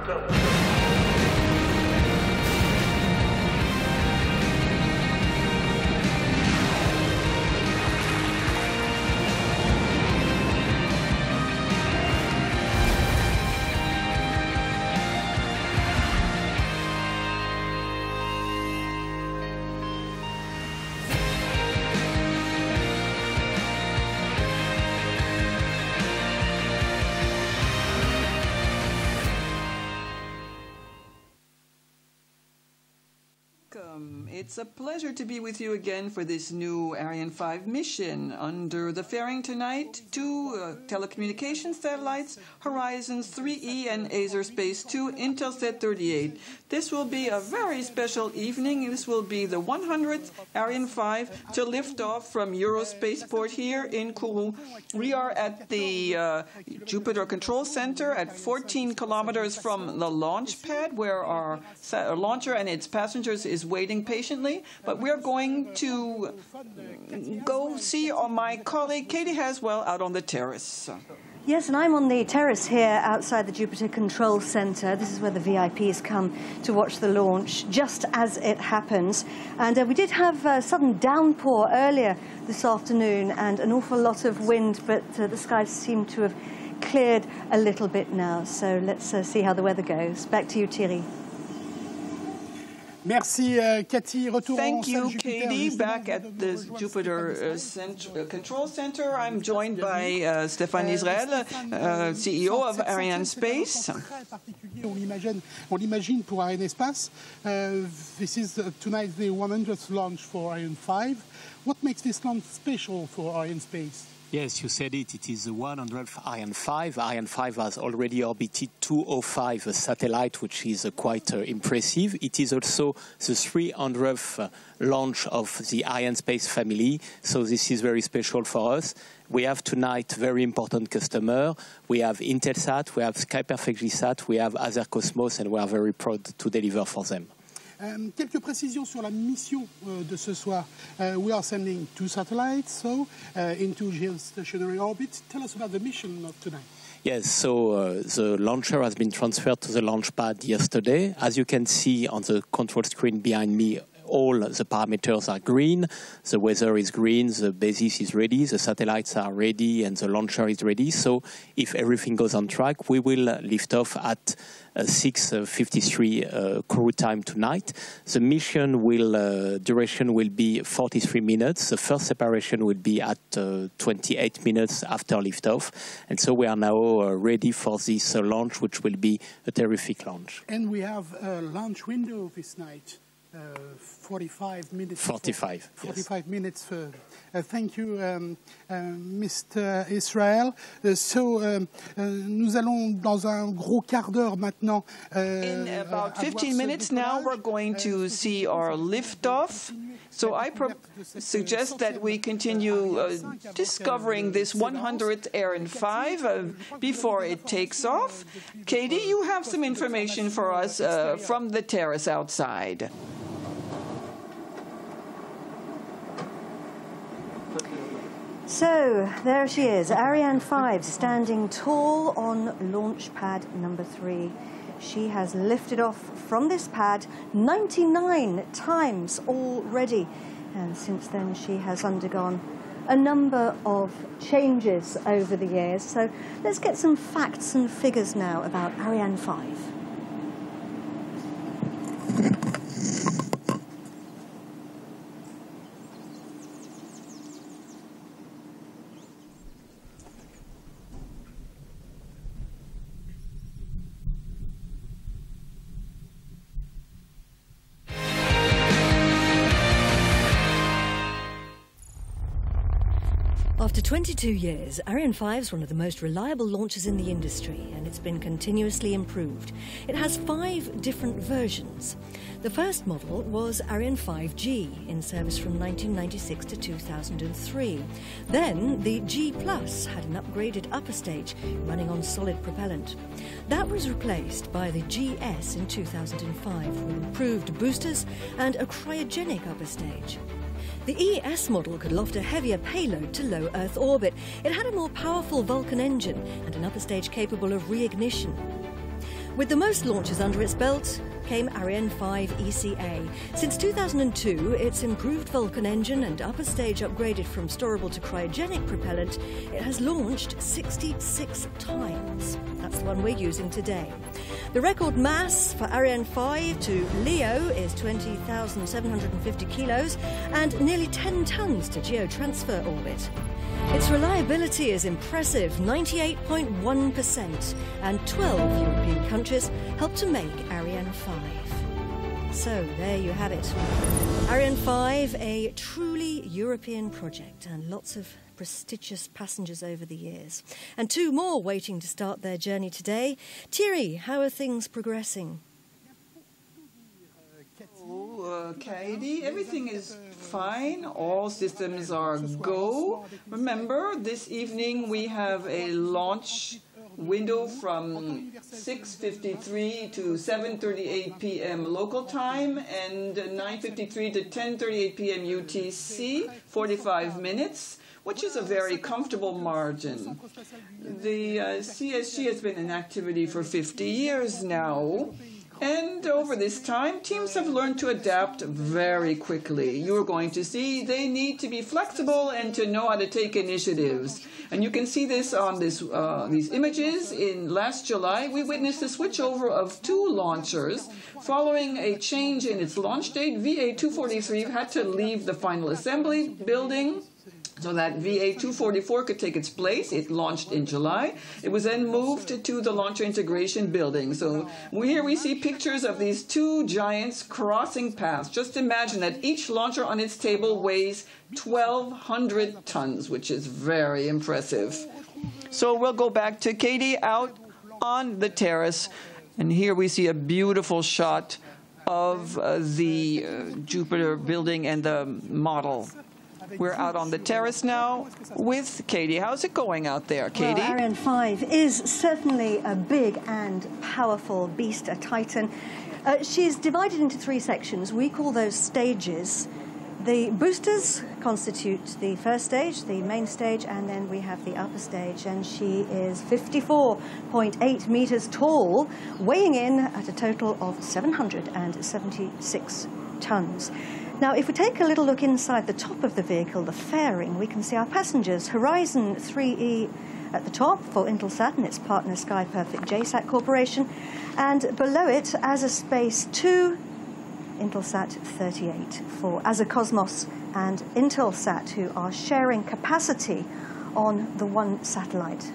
go. It's a pleasure to be with you again for this new Ariane 5 mission. Under the fairing tonight, two telecommunications satellites, Horizons 3E and Azerspace-2, Intelsat 38. This will be a very special evening. This will be the 100th Ariane 5 to lift off from Spaceport here in Kourou. We are at the Jupiter Control Center at 14 kilometers from the launch pad where our launcher and its passengers is waiting patiently. But we're going to go see my colleague Katie Haswell out on the terrace. Yes, and I'm on the terrace here outside the Jupiter Control Center. This is where the VIPs come to watch the launch, just as it happens. And we did have a sudden downpour earlier this afternoon and an awful lot of wind, but the skies seem to have cleared a little bit now. So let's see how the weather goes. Back to you, Thierry. Merci, Cathy. Thank you, Katie. Back at the Jupiter Control Center, I'm joined by Stéphane Israël, CEO of Arianespace. On l'imagine pour Arianespace. This is tonight the 100th launch for Ariane 5. What makes this launch special for Arianespace? Yes, you said it. It is the 100th Ariane 5. Ariane 5 has already orbited 205, a satellite, which is quite impressive. It is also the 300th launch of the Arianespace family, so this is very special for us. We have tonight very important customer. We have Intelsat, we have SkyPerfect JSAT, we have Azercosmos, and we are very proud to deliver for them. Quelques précisions sur la mission de ce soir. We are sending two satellites into geostationary orbit. Tell us about the mission of tonight. Yes, so the launcher has been transferred to the launch pad yesterday. As you can see on the control screen behind me, all the parameters are green, the weather is green, the basis is ready, the satellites are ready, and the launcher is ready. So if everything goes on track, we will lift off at 6:53 Kourou time tonight. The mission duration will be 43 minutes. The first separation will be at 28 minutes after liftoff. And so we are now ready for this launch, which will be a terrific launch. And we have a launch window this night. 45 minutes. 45. 45 yes. minutes. Thank you, Mr. Israel. Nous allons dans un gros quart d'heure maintenant. In about 15 minutes now, we're going to see our liftoff. So I suggest that we continue discovering this 100th Ariane 5 before it takes off. Katie, you have some information for us from the terrace outside. So, there she is, Ariane 5, standing tall on launch pad number 3. She has lifted off from this pad 99 times already. And since then, she has undergone a number of changes over the years. So, let's get some facts and figures now about Ariane 5. After 22 years, Ariane 5 is one of the most reliable launches in the industry, and it's been continuously improved. It has 5 different versions. The first model was Ariane 5G, in service from 1996 to 2003. Then the G Plus had an upgraded upper stage running on solid propellant. That was replaced by the GS in 2005 with improved boosters and a cryogenic upper stage. The ES model could loft a heavier payload to low Earth orbit. It had a more powerful Vulcan engine and an upper stage capable of reignition. With the most launches under its belt came Ariane 5 ECA. Since 2002, its improved Vulcan engine and upper stage upgraded from storable to cryogenic propellant, it has launched 66 times. That's the one we're using today. The record mass for Ariane 5 to LEO is 20,750 kilos and nearly 10 tons to geotransfer orbit. Its reliability is impressive, 98.1%, and 12 European countries helped to make Ariane 5. So there you have it. Ariane 5, a truly European project, and lots of prestigious passengers over the years. And 2 more waiting to start their journey today. Thierry, how are things progressing? Katie, everything is fine. All systems are go. Remember, this evening we have a launch window from 6:53 to 7:38 p.m. local time and 9:53 to 10:38 p.m. UTC, 45 minutes, which is a very comfortable margin. The CSG has been in activity for 50 years now. And over this time, teams have learned to adapt very quickly. You're going to see they need to be flexible and to know how to take initiatives. And you can see this on these images. In last July, we witnessed the switchover of 2 launchers. Following a change in its launch date, VA243 had to leave the final assembly building so that VA244 could take its place. It launched in July. It was then moved to the launcher integration building. So here we see pictures of these 2 giants crossing paths. Just imagine that each launcher on its table weighs 1,200 tons, which is very impressive. So we'll go back to Katie out on the terrace. And here we see a beautiful shot of the Jupiter building and the model. We're out on the terrace now with Katie. How's it going out there, Katie? Well, Ariane 5 is certainly a big and powerful beast, a titan. She's divided into 3 sections. We call those stages. The boosters constitute the first stage, the main stage, and then we have the upper stage. And she is 54.8 meters tall, weighing in at a total of 776 tons. Now, if we take a little look inside the top of the vehicle, the fairing, we can see our passengers. Horizon 3E at the top for Intelsat and its partner Sky Perfect JSAT Corporation. And below it, Azerspace-2, Intelsat 38 for Azercosmos and Intelsat, who are sharing capacity on the one satellite.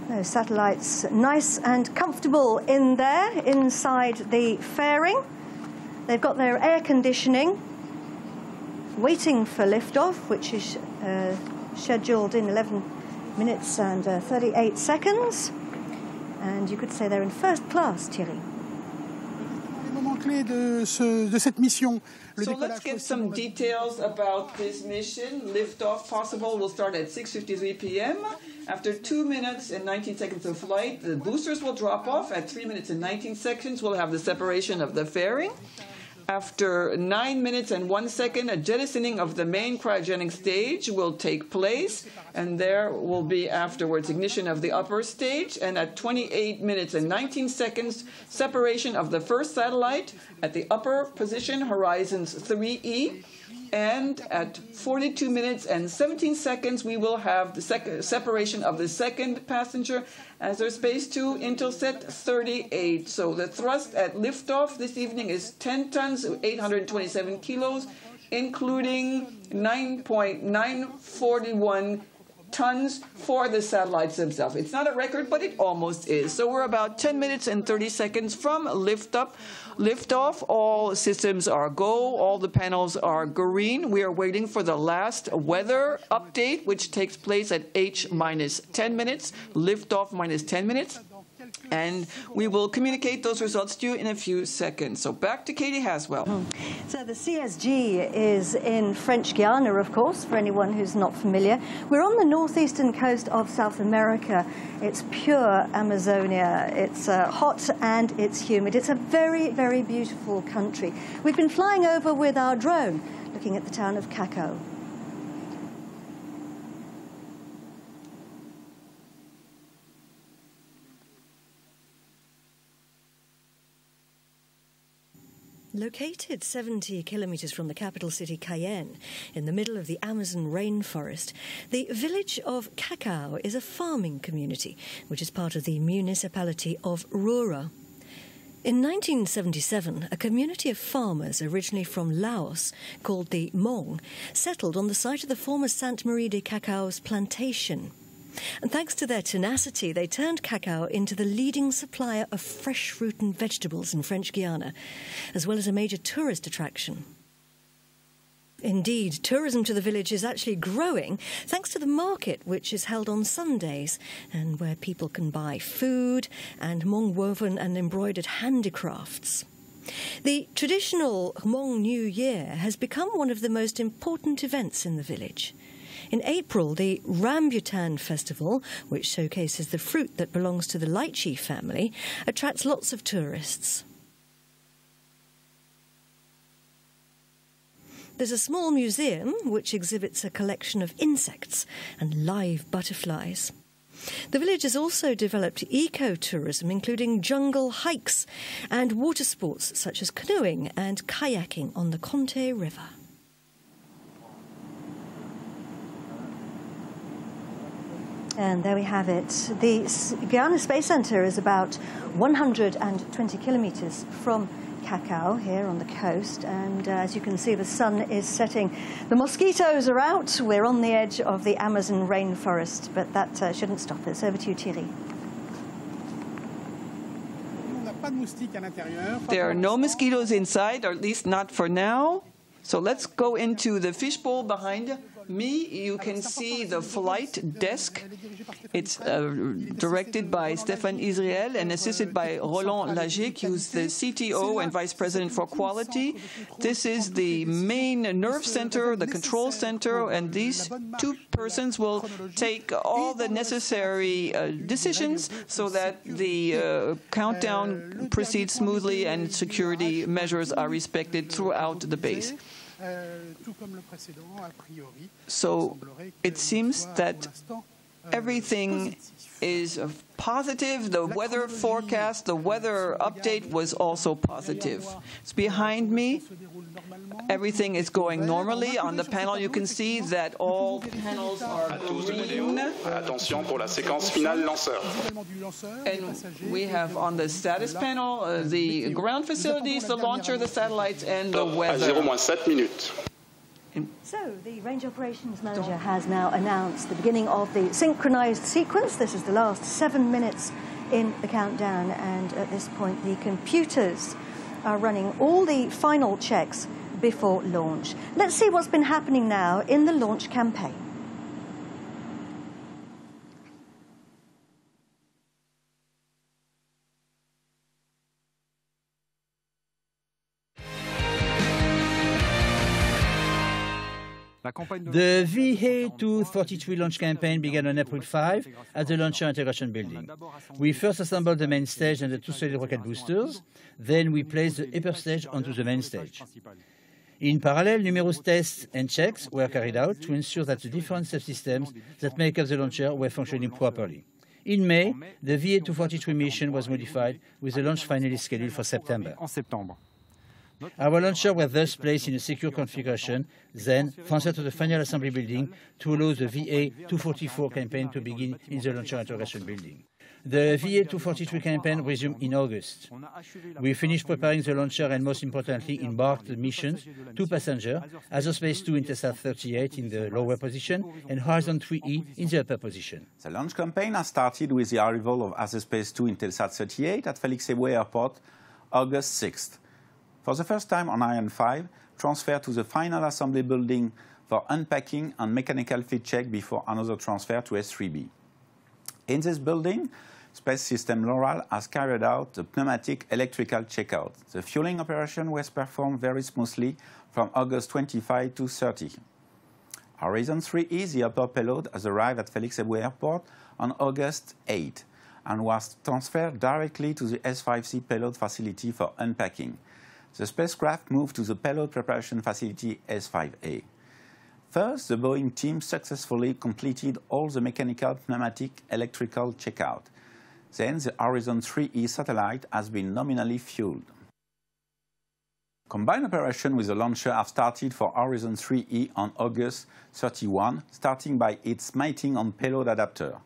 Those satellites nice and comfortable in there, inside the fairing. They've got their air conditioning, waiting for liftoff, which is scheduled in 11 minutes and 38 seconds. And you could say they're in first class, Thierry. So let's get some details about this mission. Liftoff possible will start at 6:53 p.m. After 2 minutes and 19 seconds of flight, the boosters will drop off. At 3 minutes and 19 seconds, we'll have the separation of the fairing. After 9 minutes and 1 second, a jettisoning of the main cryogenic stage will take place, and there will be afterwards ignition of the upper stage, and at 28 minutes and 19 seconds, separation of the first satellite at the upper position, Horizons 3E, and at 42 minutes and 17 seconds, we will have the separation of the second passenger, Azerspace-2, Intelsat 38. So the thrust at liftoff this evening is 10 tons, 827 kilos, including 9.941 tons for the satellites themselves. It's not a record, but it almost is. So we're about 10 minutes and 30 seconds from liftoff. All systems are go. All the panels are green. We are waiting for the last weather update, which takes place at H minus 10 minutes, liftoff minus 10 minutes. And we will communicate those results to you in a few seconds. So back to Katie Haswell. So the CSG is in French Guiana, of course, for anyone who's not familiar. We're on the northeastern coast of South America. It's pure Amazonia. It's hot and it's humid. It's a very, very beautiful country. We've been flying over with our drone, looking at the town of Caco. Located 70 kilometres from the capital city Cayenne, in the middle of the Amazon rainforest, the village of Cacao is a farming community, which is part of the municipality of Roura. In 1977, a community of farmers originally from Laos, called the Hmong, settled on the site of the former Sainte Marie de Cacao's plantation. And thanks to their tenacity, they turned cacao into the leading supplier of fresh fruit and vegetables in French Guiana, as well as a major tourist attraction. Indeed, tourism to the village is actually growing thanks to the market, which is held on Sundays and where people can buy food and Hmong woven and embroidered handicrafts. The traditional Hmong New Year has become one of the most important events in the village. In April, the Rambutan Festival, which showcases the fruit that belongs to the lychee family, attracts lots of tourists. There's a small museum which exhibits a collection of insects and live butterflies. The village has also developed eco-tourism, including jungle hikes and water sports such as canoeing and kayaking on the Conte River. And there we have it. The Guiana Space Center is about 120 kilometres from Cacao here on the coast, and as you can see, the sun is setting. The mosquitoes are out. We're on the edge of the Amazon rainforest, but that shouldn't stop us. Over to you, Thierry. There are no mosquitoes inside, or at least not for now. So let's go into the fishbowl behind me. You can see the flight desk. It's directed by Stéphane Israël and assisted by Roland Lagic, who's the CTO and Vice President for Quality. This is the main nerve center, the control center, and these two persons will take all the necessary decisions so that the countdown proceeds smoothly and security measures are respected throughout the base. So it seems that everything is positive. The weather forecast, the weather update was also positive. It's behind me. Everything is going normally. On the panel, you can see that all panels are green. Attention pour la séquence finale lanceur. And we have on the status panel the ground facilities, the launcher, the satellites, and the weather. À 0-7 minutes. So, the Range Operations Manager has now announced the beginning of the synchronized sequence. This is the last 7 minutes in the countdown, and at this point the computers are running all the final checks before launch. Let's see what's been happening now in the launch campaign. The VA243 launch campaign began on April 5 at the Launcher Integration Building. We first assembled the main stage and the two solid rocket boosters. Then we placed the upper stage onto the main stage. In parallel, numerous tests and checks were carried out to ensure that the different subsystems that make up the launcher were functioning properly. In May, the VA243 mission was modified with the launch finally scheduled for September. Our launcher was thus placed in a secure configuration, then transferred to the final assembly building to allow the VA244 campaign to begin in the Launcher Integration Building. The VA243 campaign resumed in August. We finished preparing the launcher and, most importantly, embarked the missions, 2 passengers, Azerspace-2 Intelsat 38 in the lower position and Horizon 3E in the upper position. The launch campaign has started with the arrival of Azerspace-2 Intelsat 38 at Félix-Éboué Airport, August 6th. For the first time on Ariane 5, transfer to the final assembly building for unpacking and mechanical fit check before another transfer to S3B. In this building, Space System Loral has carried out the pneumatic electrical checkout. The fueling operation was performed very smoothly from August 25 to 30. Horizon 3E, the upper payload, has arrived at Félix-Éboué Airport on August 8 and was transferred directly to the S5C payload facility for unpacking. The spacecraft moved to the payload preparation facility S5A. First, the Boeing team successfully completed all the mechanical, pneumatic, electrical checkout. Then the Horizon 3E satellite has been nominally fueled. Combined operation with the launcher have started for Horizon 3E on August 31, starting by its mating on payload adapter.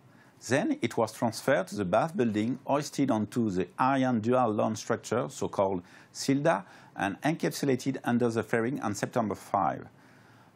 Then it was transferred to the bath building, hoisted onto the Ariane dual launch structure, so-called SILDA, and encapsulated under the fairing on September 5.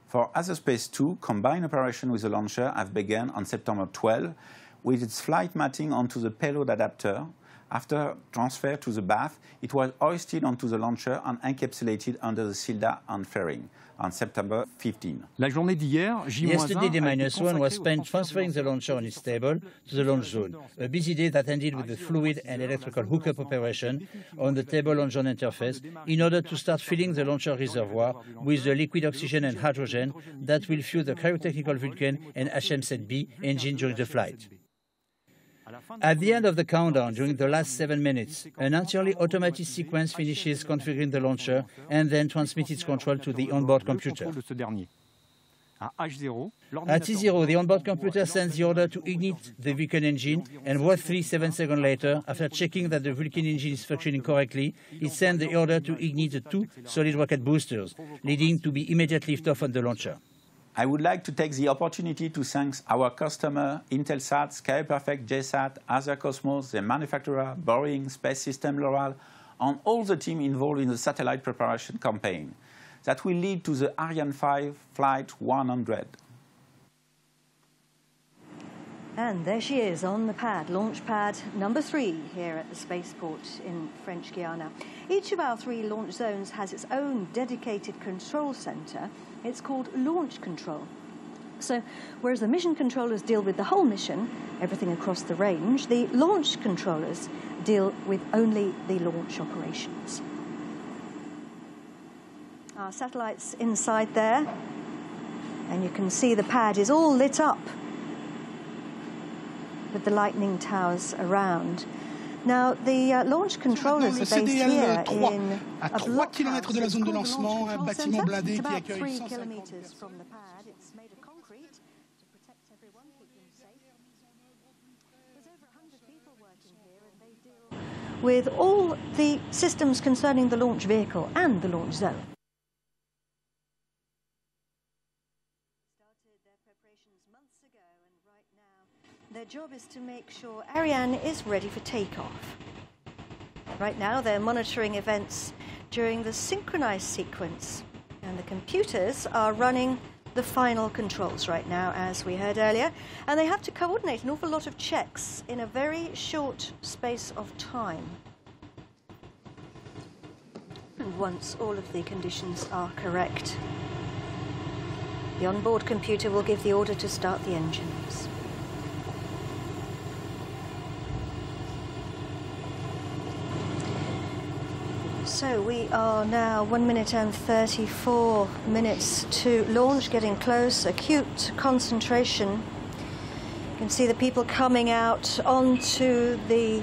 For Azerspace-2, combined operation with the launcher have begun on September 12, with its flight mating onto the payload adapter. After transfer to the bath, it was hoisted onto the launcher and encapsulated under the SILDA and fairing on September 15. Yesterday, D-1 was spent transferring the launcher on its table to the launch zone. A busy day that ended with the fluid and electrical hookup operation on the table launch zone interface in order to start filling the launcher reservoir with the liquid oxygen and hydrogen that will fuel the cryotechnical Vulcan and HM-7B engine during the flight. At the end of the countdown, during the last 7 minutes, an entirely automated sequence finishes configuring the launcher and then transmits its control to the onboard computer. At T0, the onboard computer sends the order to ignite the Vulcan engine, and roughly 7 seconds later, after checking that the Vulcan engine is functioning correctly, it sends the order to ignite the 2 solid rocket boosters, leading to the immediate liftoff on the launcher. I would like to take the opportunity to thank our customer, Intelsat, SkyPerfect, JSAT, Azercosmos, the manufacturer, Boeing, Space System Loral, and all the team involved in the satellite preparation campaign that will lead to the Ariane 5 Flight 100. And there she is on the pad, launch pad number 3 here at the Spaceport in French Guiana. Each of our 3 launch zones has its own dedicated control center. It's called launch control. So, whereas the mission controllers deal with the whole mission, everything across the range, the launch controllers deal with only the launch operations. Our satellite's inside there, and you can see the pad is all lit up with the lightning towers around. Now, the launch controllers are based here in a block house. de la zone de lancement, un bâtiment blindé It's qui about accueille 3 150 kilometers from the pad. It's made of concrete to protect everyone, keep them safe. There's over 100 people working here, and they deal with all the systems concerning the launch vehicle and the launch zone. Started their preparations months ago, and right now their job is to make sure Ariane is ready for takeoff. Right now they're monitoring events during the synchronized sequence, and the computers are running the final controls right now, as we heard earlier, and they have to coordinate an awful lot of checks in a very short space of time. And once all of the conditions are correct, the onboard computer will give the order to start the engines. So we are now 1 minute and 34 minutes to launch, getting close, acute concentration. You can see the people coming out onto the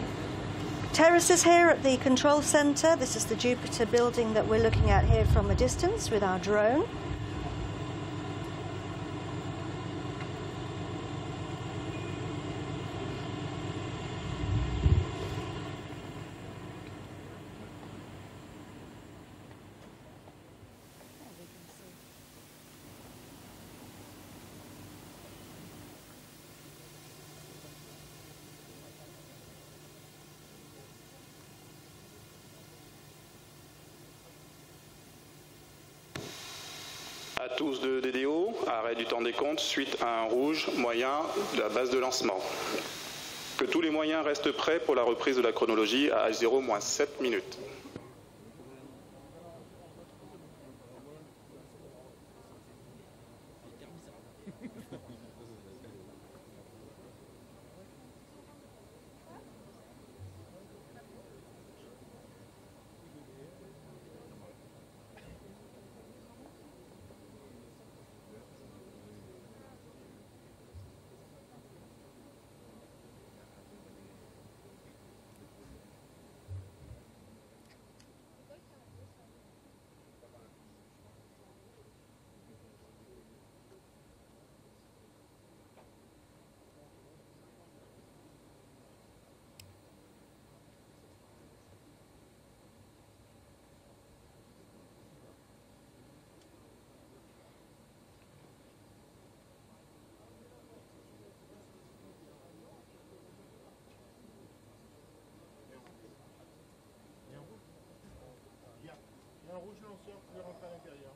terraces here at the control center. This is the Jupiter building that we're looking at here from a distance with our drone. À tous de DDO, arrêt du temps des comptes suite à un rouge moyen de la base de lancement. Que tous les moyens restent prêts pour la reprise de la chronologie à H0-7 minutes. Un rouge lanceur qui veut rentrer à l'intérieur.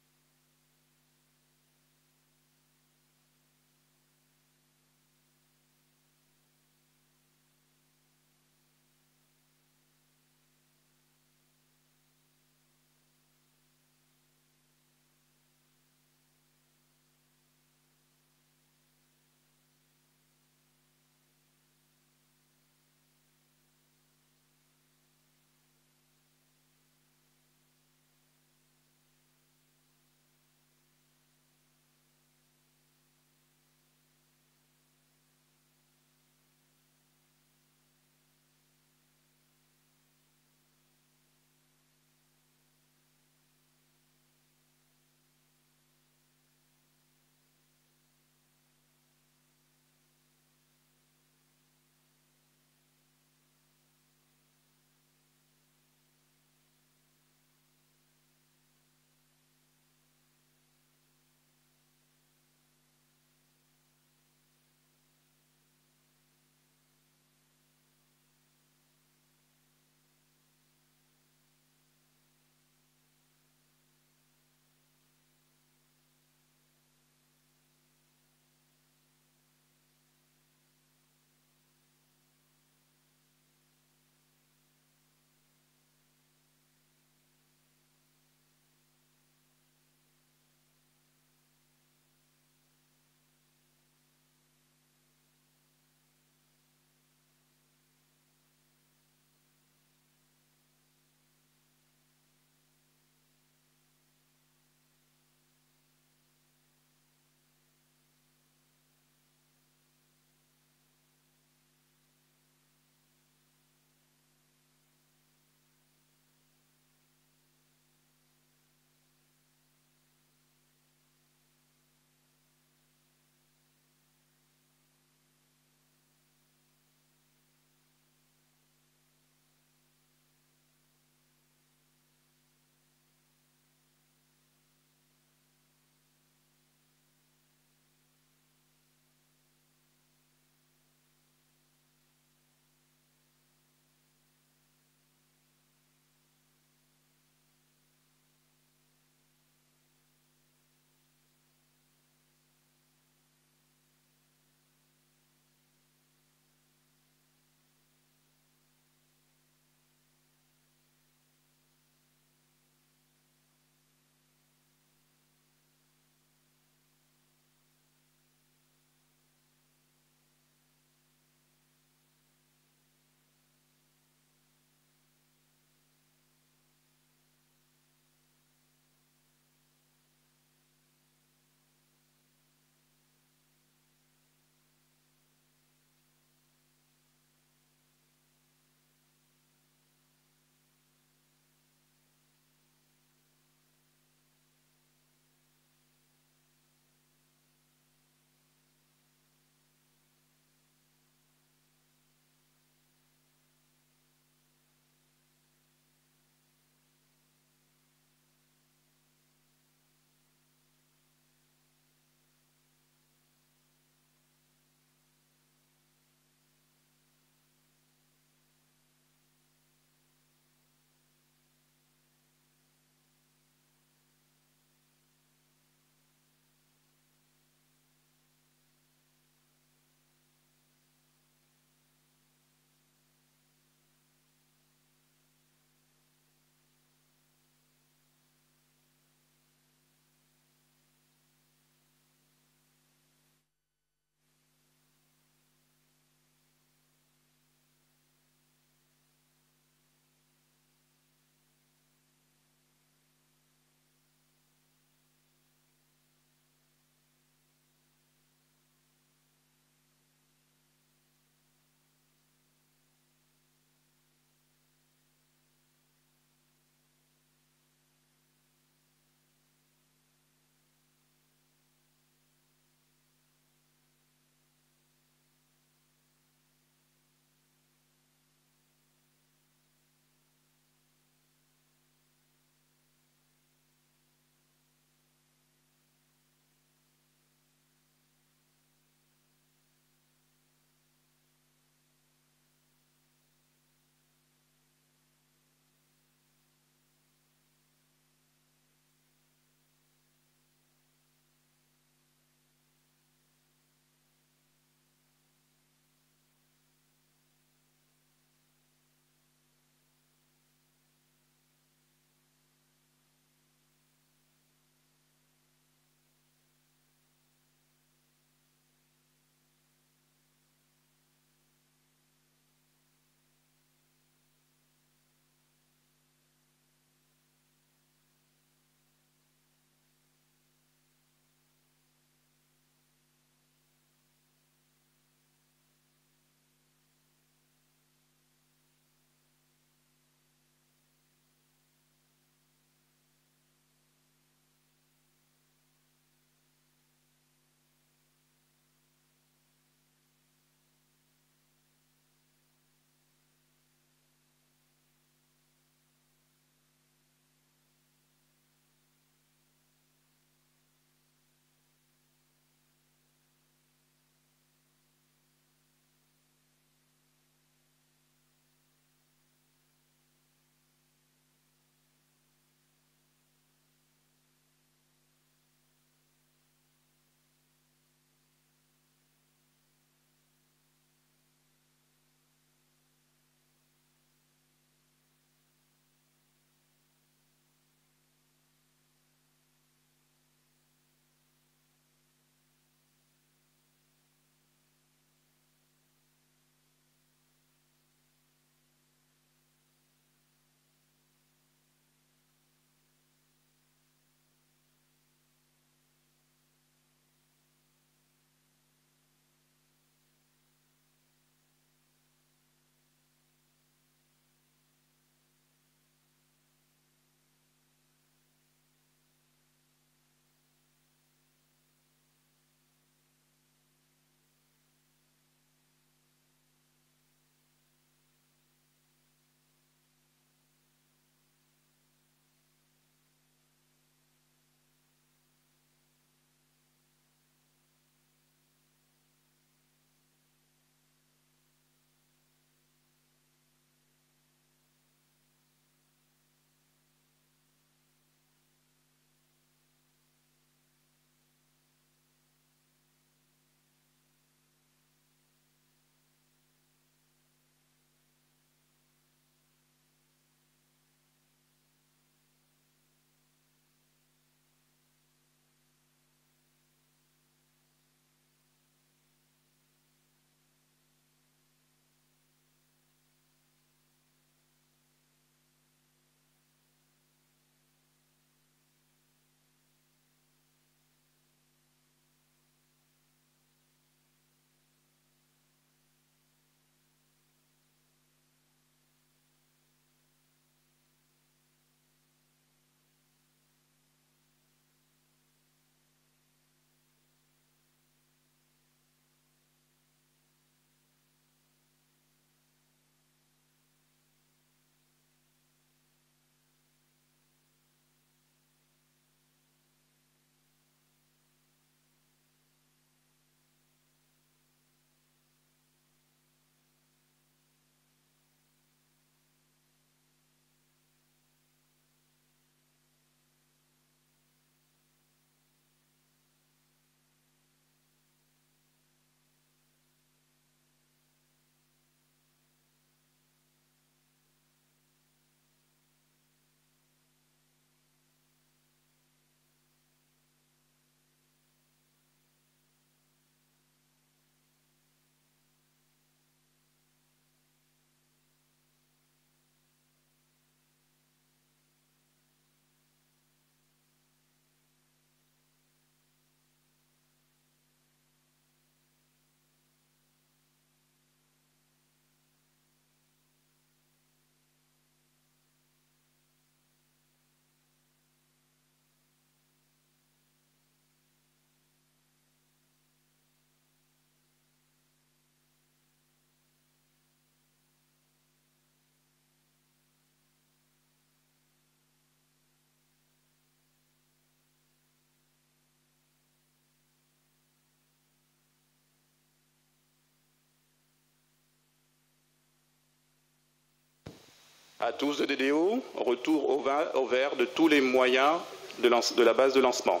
À 12 de DDO, retour au vert de tous les moyens de la base de lancement.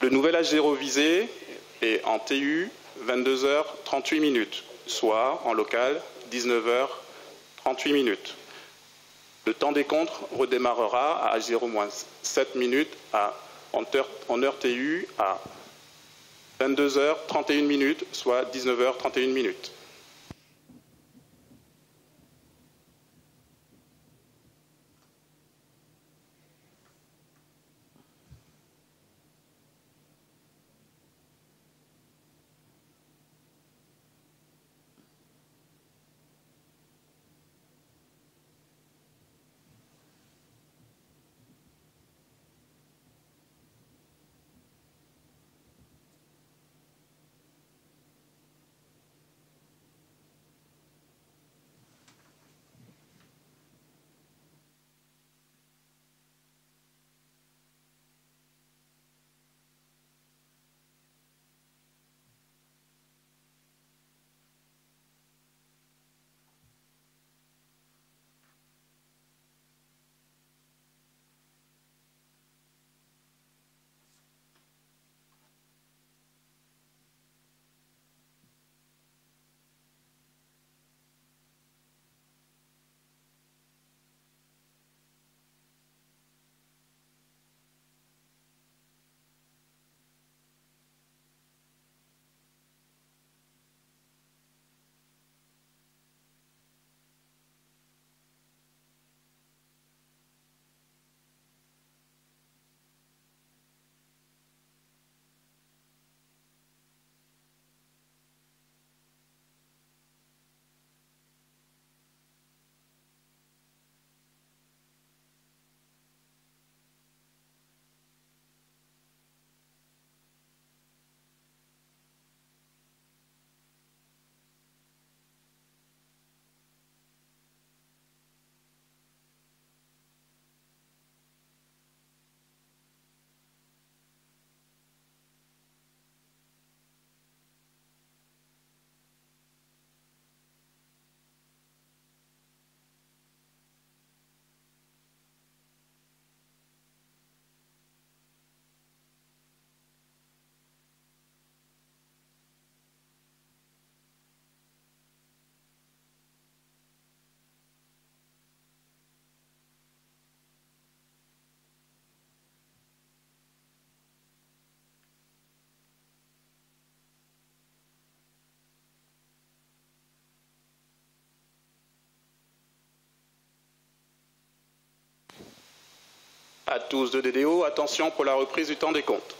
Le nouvel H0 visé est en TU 22h38 soit en local 19h38 Le temps des comptes redémarrera à H0-7 en heure TU à 22h31 soit 19h31 À tous de DDO, attention pour la reprise du temps des comptes.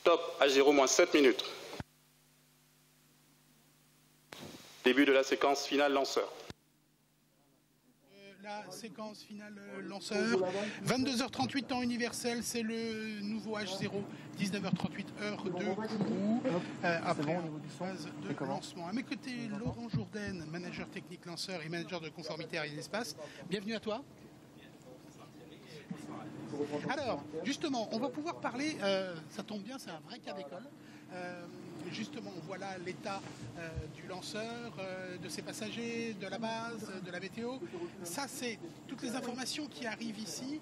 Top, H0-7 Début de la séquence finale lanceur. La séquence finale lanceur, 22h38 temps universel, c'est le nouveau H0, 19h38 heure de coup, après une phase de lancement. À mes côtés, Laurent Jourdain, manager technique lanceur et manager de conformité Arianespace. Bienvenue à toi. Alors, justement, on va pouvoir parler, ça tombe bien, c'est un vrai cas d'école. Justement, voilà l'état du lanceur, de ses passagers, de la base, de la météo. Ça, c'est toutes les informations qui arrivent ici.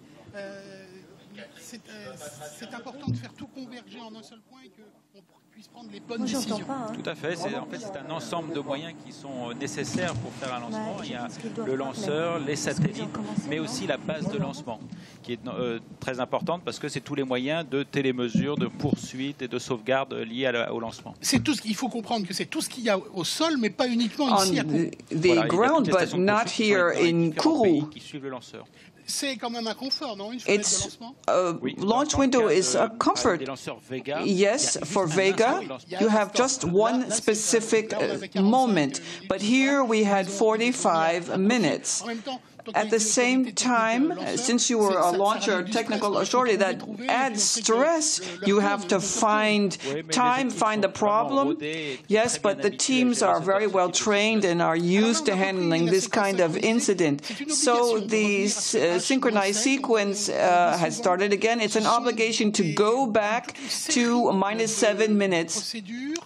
C'est important de faire tout converger en un seul point et qu'on puisse prendre les bonnes décisions. Tout à fait. En fait, c'est un ensemble de moyens qui sont nécessaires pour faire un lancement. Il y a le lanceur, les satellites, mais aussi la base de lancement, qui est très importante parce que c'est tous les moyens de télémesure, de poursuite et de sauvegarde liés au lancement. C'est tout ce qu'il faut comprendre, que c'est tout ce qu'il y a au sol, mais pas uniquement ici à Kourou. The ground, but not here in Kourou. Qui suivent le lanceur. C'est quand même un confort, non? Une fenêtre de lancement? Launch window is a comfort. Yes, for Vega, you have just one specific moment. But here we had 45 minutes. at the same time, since you were a launcher technical authority, that adds stress. You have to find time, find the problem. Yes, but the teams are very well trained and are used to handling this kind of incident. So the synchronized sequence has started again. It's an obligation to go back to -7 minutes.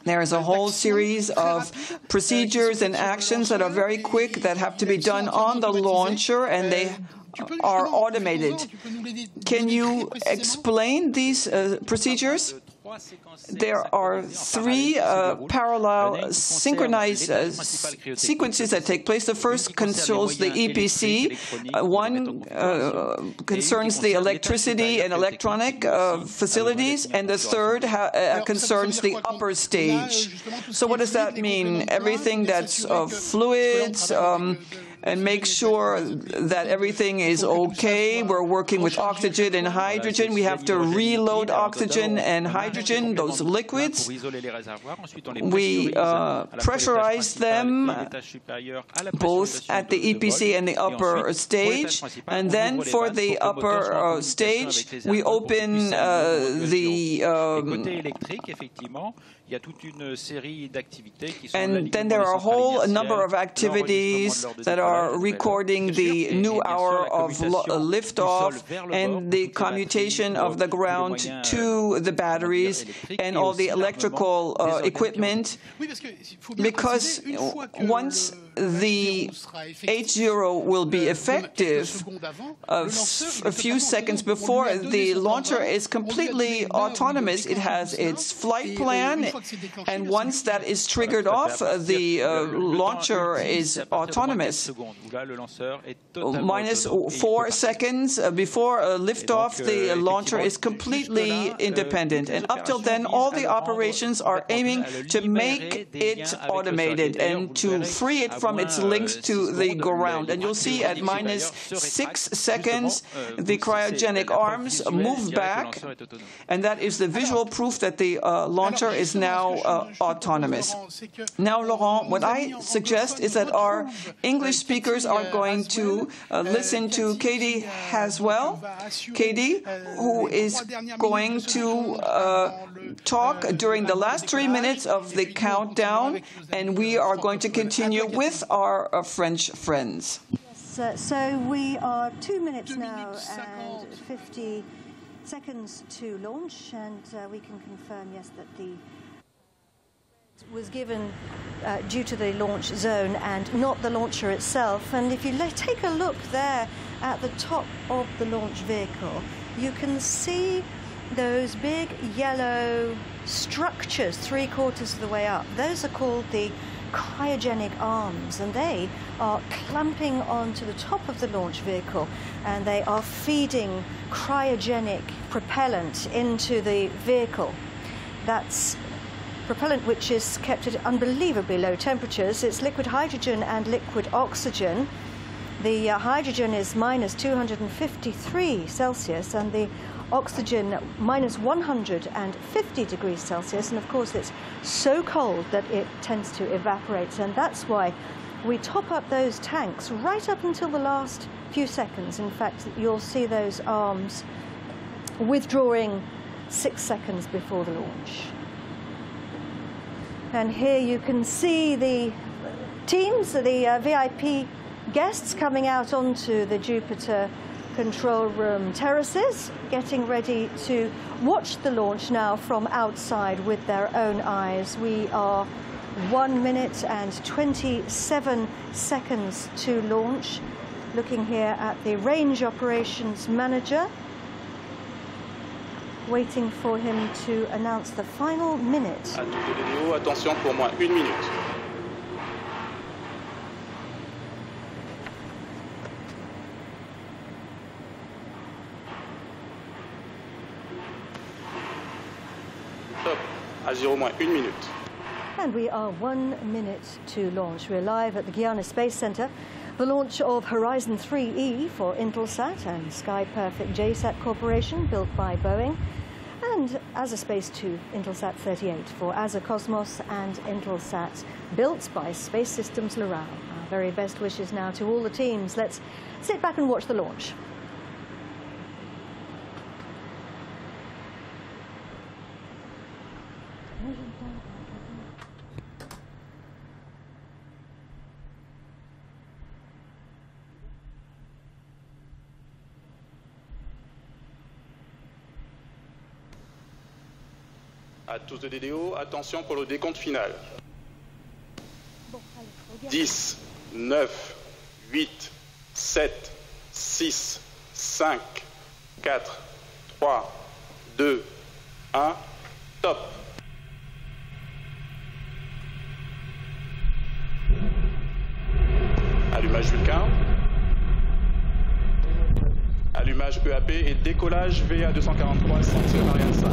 There is a whole series of procedures and actions that are very quick that have to be done on the launcher, and they are automated. Can you explain these procedures? There are 3 parallel synchronized sequences that take place. The first concerns the EPC. One concerns the electricity and electronic facilities, and the third concerns the upper stage. So what does that mean? Everything that's fluids, and make sure that everything is okay. We're working with oxygen and hydrogen. We have to reload oxygen and hydrogen, those liquids. We pressurize them both at the EPC and the upper stage. And then for the upper stage, we open and then there are a whole number of activities that are recording the new hour of liftoff and the commutation of the ground to the batteries and all the electrical equipment. Because once the H0 will be effective, a few seconds before, the launcher is completely autonomous. It has its flight plan, and once that is triggered off, the launcher is autonomous. -4 seconds before liftoff, the launcher is completely independent. And up till then, all the operations are aiming to make it automated and to free it from its links to the ground. And you'll see at -6 seconds, the cryogenic arms move back, and that is the visual proof that the launcher is now autonomous. Now, Laurent, what I suggest is that our English speakers are going to listen to Katie Haswell. Katie, who is going to talk during the last 3 minutes of the countdown, and we are going to continue with our French friends. Yes, so we are 2 minutes now and 50 seconds to launch, and we can confirm, yes, that the was given due to the launch zone and not the launcher itself. And if you take a look there at the top of the launch vehicle, you can see those big yellow structures 3/4 of the way up. Those are called the cryogenic arms, and they are clamping onto the top of the launch vehicle, and they are feeding cryogenic propellant into the vehicle. That's propellant which is kept at unbelievably low temperatures. It's liquid hydrogen and liquid oxygen. The hydrogen is -253 Celsius, and the oxygen -150 degrees Celsius. And of course, it's so cold that it tends to evaporate. And that's why we top up those tanks right up until the last few seconds. In fact, you'll see those arms withdrawing 6 seconds before the launch. And here you can see the teams, the VIP guests coming out onto the Jupiter control room terraces, getting ready to watch the launch now from outside with their own eyes. We are 1 minute and 27 seconds to launch. Looking here at the range operations manager, waiting for him to announce the final minute. Attention pour moi, 1 minute. Stop. À 0 moins 1 minute. And we are 1 minute to launch. We're live at the Guiana Space Center. The launch of Horizon 3E for Intelsat and Sky Perfect JSAT Corporation, built by Boeing, and Azerspace-2 Intelsat 38 for Azercosmos and Intelsat, built by Space Systems Loral. very best wishes now to all the teams. Let's sit back and watch the launch. À tous de DDO, attention pour le décompte final. 10, 9, 8, 7, 6, 5, 4, 3, 2, 1, top. Allumage Vulcain. Allumage EAP et décollage VA243 sanctionne Ariane 5.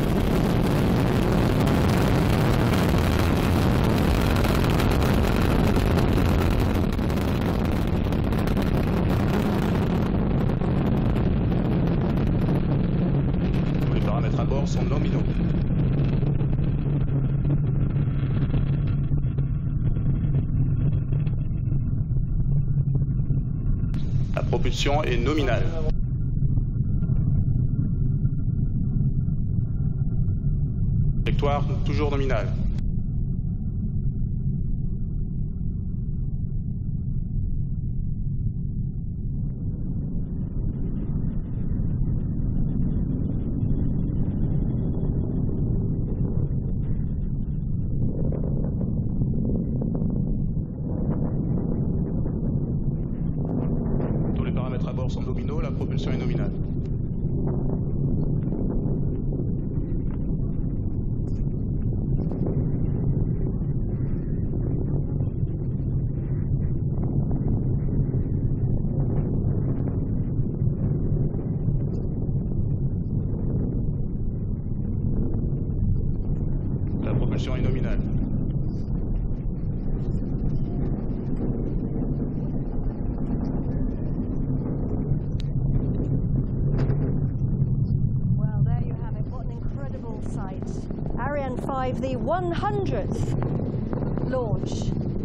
Sont nominaux. La propulsion est nominale. Trajectoire toujours nominale. Sont nominaux, la propulsion est nominale. La propulsion est nominale. Ariane 5, the 100th launch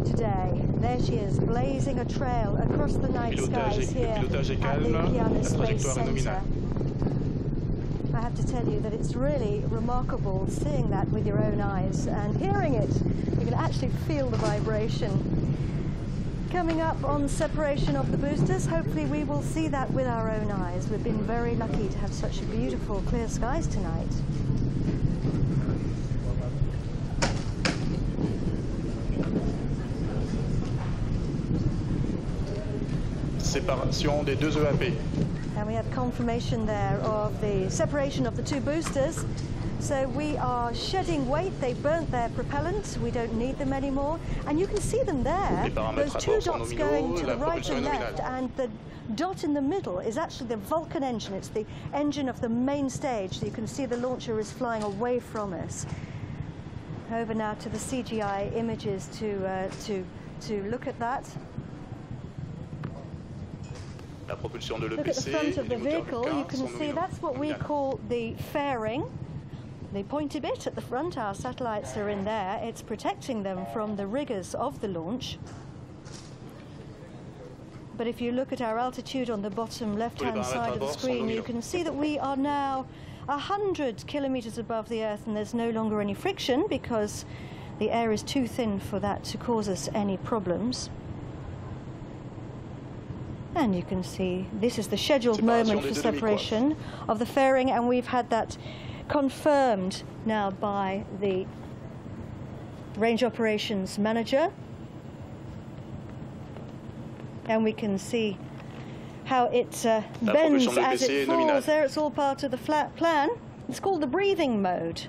today. There she is, blazing a trail across the night skies here at the Guiana Space Center. I have to tell you that it's really remarkable seeing that with your own eyes and hearing it. You can actually feel the vibration. Coming up on separation of the boosters, hopefully we will see that with our own eyes. We've been very lucky to have such beautiful clear skies tonight. Séparation des deux EAP. And we have confirmation there of the separation of the two boosters. So we are shedding weight. They burnt their propellant. We don't need them anymore. And you can see them there. Those two dots going to the right and left. And the dot in the middle is actually the Vulcan engine. It's the engine of the main stage. So you can see the launcher is flying away from us. Over now to the CGI images to look at that. Look at the front of the vehicle, you can see that's what we call the fairing. The pointy bit at the front, our satellites are in there. It's protecting them from the rigors of the launch. But if you look at our altitude on the bottom left-hand side of the screen, you can see that we are now 100 kilometers above the Earth, and there's no longer any friction because the air is too thin for that to cause us any problems. And you can see this is the scheduled moment for separation of the fairing, and we've had that confirmed now by the range operations manager. And we can see how it bends as it falls. There, it's all part of the flat plan. It's called the breathing mode.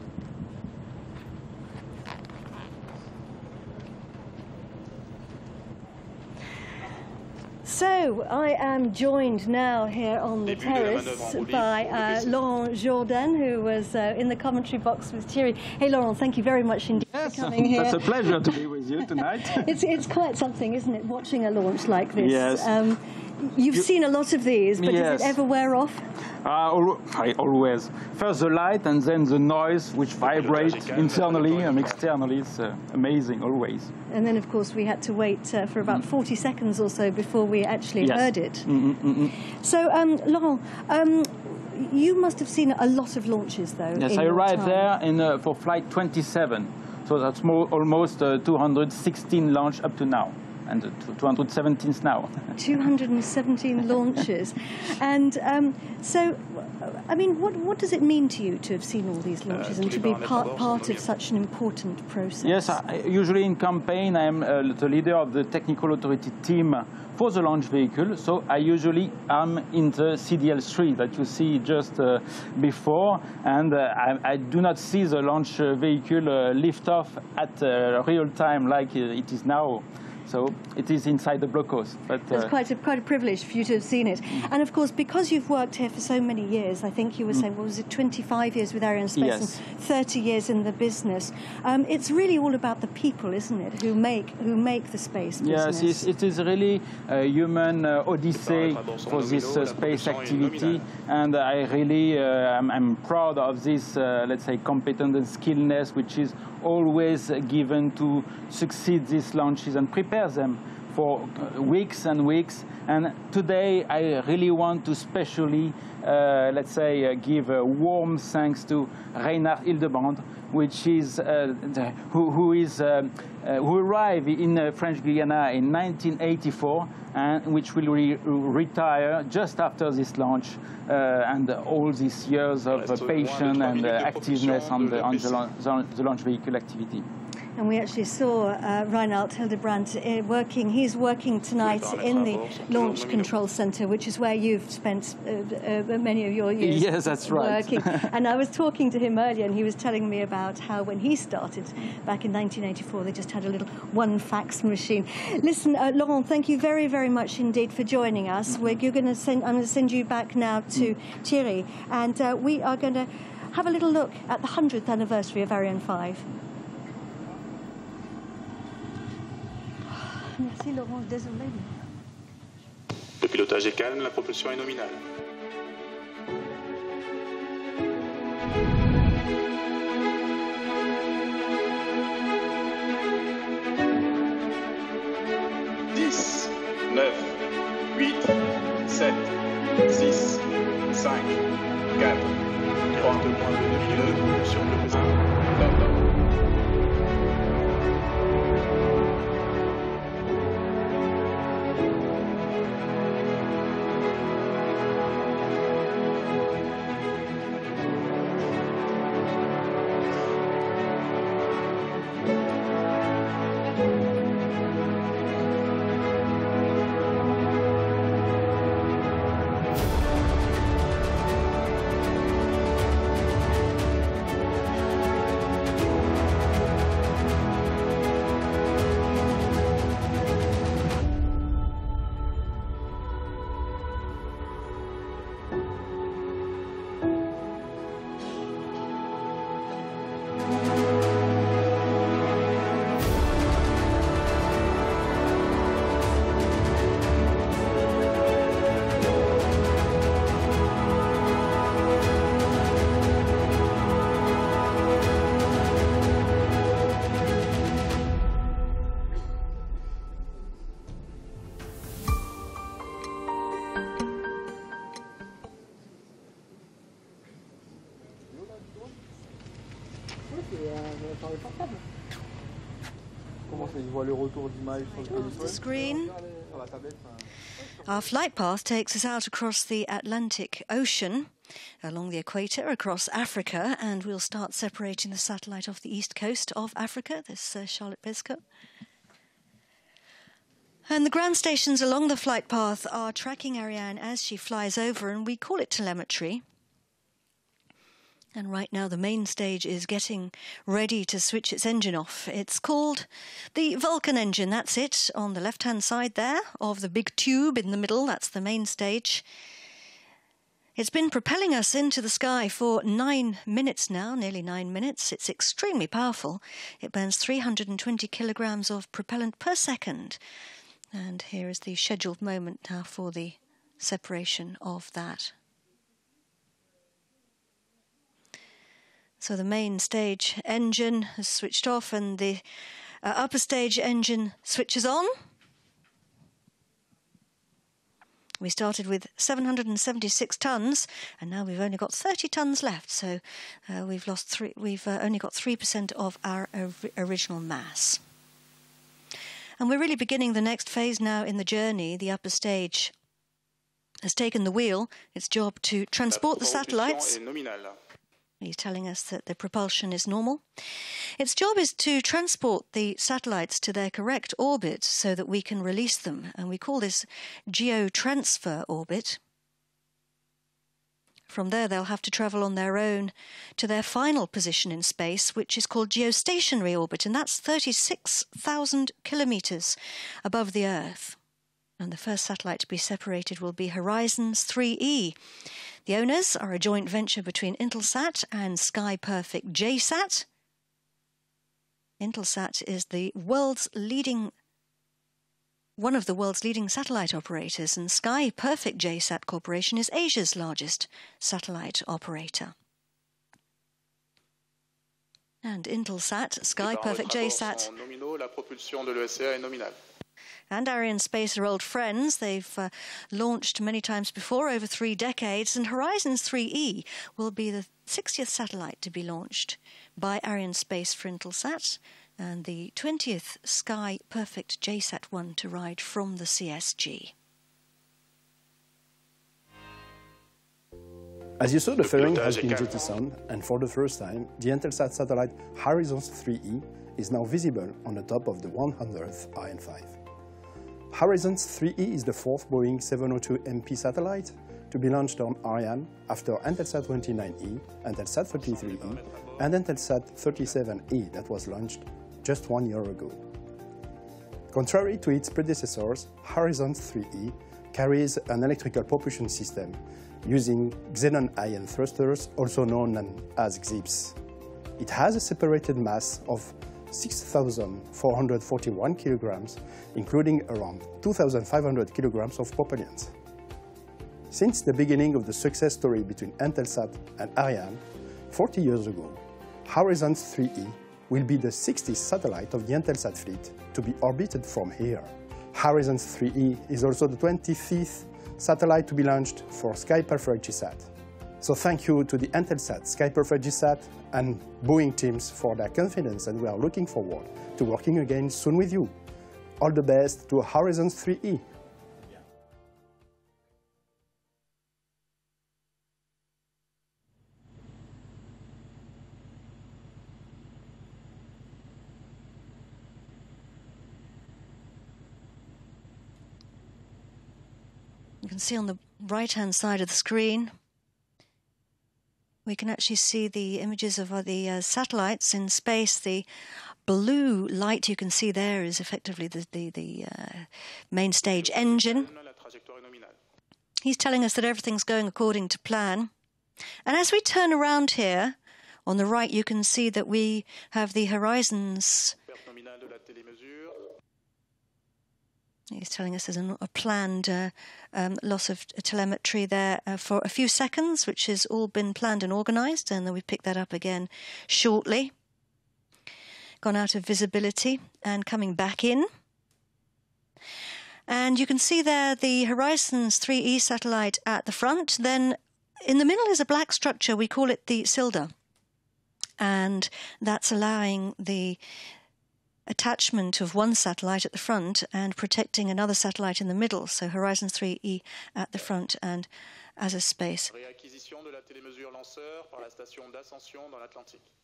So I am joined now here on the terrace by Laurent Jourdan, who was in the commentary box with Thierry. Hey Laurent, thank you very much indeed for coming here. It's a pleasure to be with you tonight. It's quite something, isn't it, watching a launch like this? Yes. You've seen a lot of these, but yes. Does it ever wear off? Always. First the light and then the noise, which vibrates internally and externally. It's amazing, always. And then, of course, we had to wait for about 40 seconds or so before we actually heard it. So, Laurent, you must have seen a lot of launches, though. Yes, I arrived there for flight 27. So that's almost 216 launch up to now. And 217 now. 217 launches. And so, I mean, what does it mean to you to have seen all these launches and to be part of such an important process? Yes, usually in campaign I am the leader of the technical authority team for the launch vehicle. So I usually am in the CDL3 that you see just before. And I do not see the launch vehicle lift off at real time like it is now. So it is inside the blockhouse. But it's quite a privilege for you to have seen it. And of course, because you've worked here for so many years, I think you were saying, what was it, 25 years with Arianespace yes. and 30 years in the business. It's really all about the people, isn't it, who make the space business? Yes, it is really a human odyssey for this space activity. And I really I'm proud of this, let's say, competence and skillness, which is always given to succeed these launches and prepare them for weeks and weeks. And today I really want to specially, let's say, give a warm thanks to Reinhard Hildebrand, which is who arrived in French Guiana in 1984, and which will retire just after this launch, and all these years of patience and activeness on the launch vehicle activity. And we actually saw Reinhard Hildebrand working. He's working tonight in the Launch Control Center, which is where you've spent many of your years. Yes, that's right. Working. And I was talking to him earlier, and he was telling me about how when he started back in 1984, they just had a little one fax machine. Listen, Laurent, thank you very, very much indeed for joining us. I'm going to send you back now to Thierry, and we are going to have a little look at the 100th anniversary of Ariane 5. Merci Laurent, désolé. Le pilotage est calme, la propulsion est nominale. Dix, 9, 8, 7, 6, 5, 4, 3, 2, propulsion propulsion. Off the screen. Our flight path takes us out across the Atlantic Ocean, along the equator, across Africa, and we'll start separating the satellite off the east coast of Africa, this Charlotte Biscoe. And the ground stations along the flight path are tracking Ariane as she flies over, and we call it telemetry. And right now the main stage is getting ready to switch its engine off. It's called the Vulcan engine, that's it, on the left-hand side there of the big tube in the middle, that's the main stage. It's been propelling us into the sky for 9 minutes now, nearly 9 minutes. It's extremely powerful. It burns 320 kilograms of propellant per second. And here is the scheduled moment now for the separation of that. So the main stage engine has switched off and the upper stage engine switches on. We started with 776 tons, and now we've only got 30 tons left. So we've only got 3% of our original mass. And we're really beginning the next phase now in the journey. The upper stage has taken the wheel. Its job to transport the satellites. He's telling us that the propulsion is normal. Its job is to transport the satellites to their correct orbit so that we can release them. And we call this geotransfer orbit. From there, they'll have to travel on their own to their final position in space, which is called geostationary orbit, and that's 36,000 kilometers above the Earth. And the first satellite to be separated will be Horizons 3E. The owners are a joint venture between Intelsat and SkyPerfect JSAT. Intelsat is one of the world's leading satellite operators, and SkyPerfect JSAT Corporation is Asia's largest satellite operator. And Intelsat, SkyPerfect JSAT, and Arianespace are old friends. They've launched many times before, over 3 decades, and Horizons 3E will be the 60th satellite to be launched by Arianespace for Intelsat, and the 20th SkyPerfect JSAT-1 to ride from the CSG. As you saw, the fairing has been jettisoned, and for the first time, the Intelsat satellite Horizons 3E is now visible on the top of the 100th Ariane 5. Horizons 3E is the 4th Boeing 702 MP satellite to be launched on Ariane after Intelsat 29E, Intelsat 33E, and Intelsat 37E that was launched just 1 year ago. Contrary to its predecessors, Horizons 3E carries an electrical propulsion system using xenon ion thrusters, also known as XIPs. It has a separated mass of 6,441 kilograms, including around 2,500 kilograms of propellant. Since the beginning of the success story between Intelsat and Ariane, 40 years ago, Horizons 3E will be the 60th satellite of the Intelsat fleet to be orbited from here. Horizons 3E is also the 25th satellite to be launched for SkyPerfect JSAT. So thank you to the Intelsat, SkyPerfect JSAT, and Boeing teams for their confidence, and we are looking forward to working again soon with you. All the best to Horizons 3E. You can see on the right-hand side of the screen, we can actually see the images of the satellites in space. The blue light you can see there is effectively the main stage engine. He's telling us that everything's going according to plan. And as we turn around here, on the right you can see that we have the Horizons. He's telling us there's a planned loss of telemetry there for a few seconds, which has all been planned and organised, and then we pick that up again shortly. Gone out of visibility and coming back in. And you can see there the Horizons 3E satellite at the front. Then in the middle is a black structure. We call it the Silda. And that's allowing the attachment of one satellite at the front and protecting another satellite in the middle. So Horizons 3E at the front and Azerspace.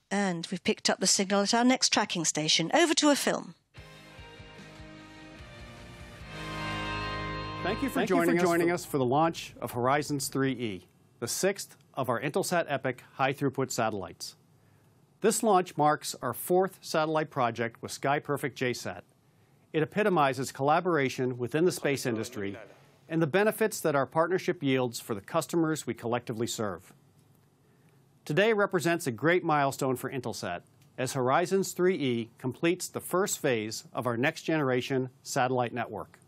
And we've picked up the signal at our next tracking station. Over to a film. Thank you for joining us for the launch of Horizons 3E, the 6th of our Intelsat Epic high-throughput satellites. This launch marks our 4th satellite project with SkyPerfect JSAT. It epitomizes collaboration within the space industry and the benefits that our partnership yields for the customers we collectively serve. Today represents a great milestone for Intelsat as Horizons 3E completes the first phase of our next-generation satellite network.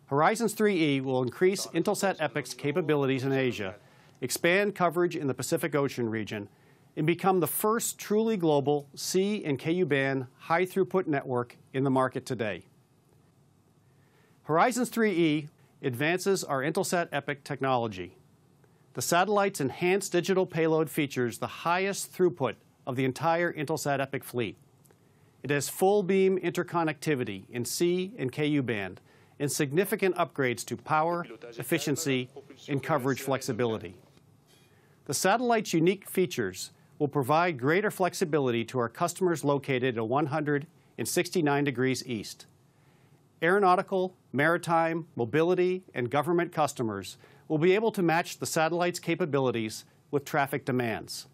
Horizons 3E will increase Intelsat EPIC's capabilities in Asia, expand coverage in the Pacific Ocean region, and become the first truly global C and Ku-band high-throughput network in the market today. Horizons 3E advances our Intelsat EPIC technology. The satellite's enhanced digital payload features the highest throughput of the entire Intelsat EPIC fleet. It has full beam interconnectivity in C and Ku-band and significant upgrades to power, efficiency, and coverage flexibility. The satellite's unique features will provide greater flexibility to our customers located at 169 degrees east. Aeronautical, maritime, mobility, and government customers will be able to match the satellite's capabilities with traffic demands.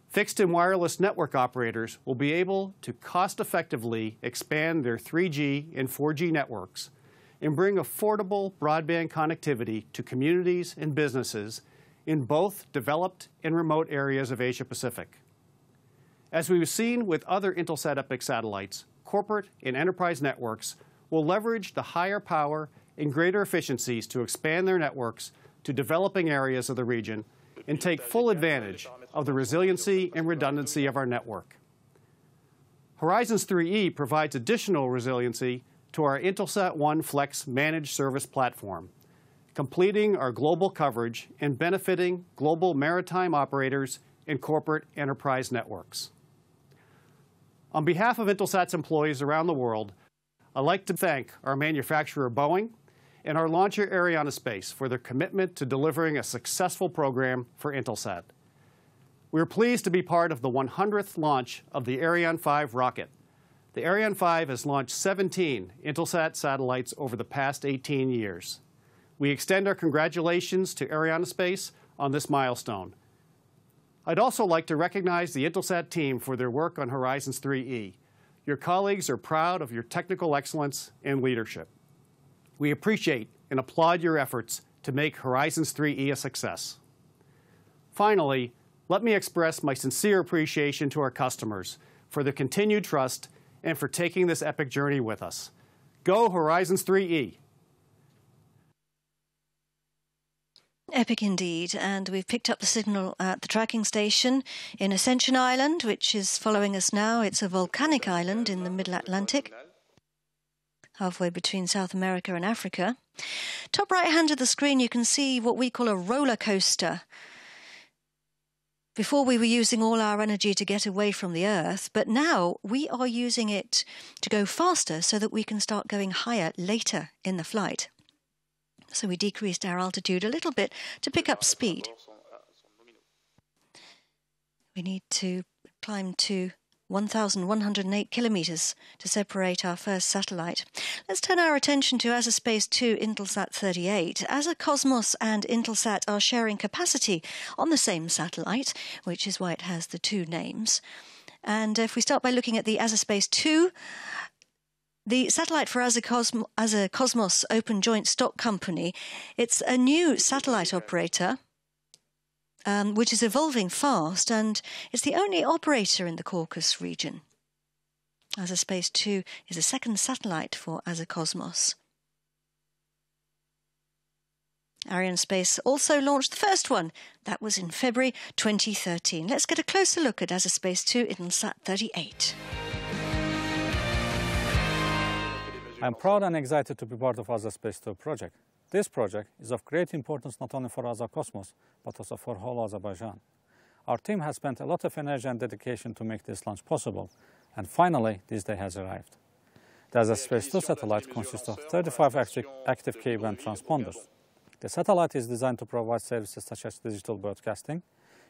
Fixed and wireless network operators will be able to cost-effectively expand their 3G and 4G networks and bring affordable broadband connectivity to communities and businesses in both developed and remote areas of Asia-Pacific. As we've seen with other Intelsat EPIC satellites, corporate and enterprise networks will leverage the higher power and greater efficiencies to expand their networks to developing areas of the region and take full advantage of the resiliency and redundancy of our network. Horizons 3E provides additional resiliency to our Intelsat One Flex managed service platform, completing our global coverage and benefiting global maritime operators and corporate enterprise networks. On behalf of Intelsat's employees around the world, I'd like to thank our manufacturer Boeing and our launcher Arianespace for their commitment to delivering a successful program for Intelsat. We are pleased to be part of the 100th launch of the Ariane 5 rocket. The Ariane 5 has launched 17 Intelsat satellites over the past 18 years. We extend our congratulations to Arianespace on this milestone. I'd also like to recognize the Intelsat team for their work on Horizons 3E. Your colleagues are proud of your technical excellence and leadership. We appreciate and applaud your efforts to make Horizons 3E a success. Finally, let me express my sincere appreciation to our customers for their continued trust and for taking this epic journey with us. Go Horizons 3E! Epic indeed, and we've picked up the signal at the tracking station in Ascension Island, which is following us now. It's a volcanic island in the Middle Atlantic, halfway between South America and Africa. Top right hand of the screen you can see what we call a roller coaster. Before we were using all our energy to get away from the Earth, but now we are using it to go faster so that we can start going higher later in the flight. So we decreased our altitude a little bit to pick up speed. We need to climb to 1,108 kilometers to separate our first satellite. Let's turn our attention to Azerspace-2 Intelsat 38. Azercosmos and Intelsat are sharing capacity on the same satellite, which is why it has the two names. And if we start by looking at the Azerspace-2, the satellite for Azercosmos Open Joint Stock Company, it's a new satellite operator which is evolving fast, and it's the only operator in the Caucasus region. Azerspace-2 is the second satellite for Azercosmos. Arianespace also launched the first one. That was in February 2013. Let's get a closer look at Azerspace-2 Intelsat 38. I'm proud and excited to be part of Azerspace-2 project. This project is of great importance not only for Azercosmos, but also for whole Azerbaijan. Our team has spent a lot of energy and dedication to make this launch possible, and finally, this day has arrived. The Azerspace-2 satellite consists of 35 active K-band transponders. The satellite is designed to provide services such as digital broadcasting,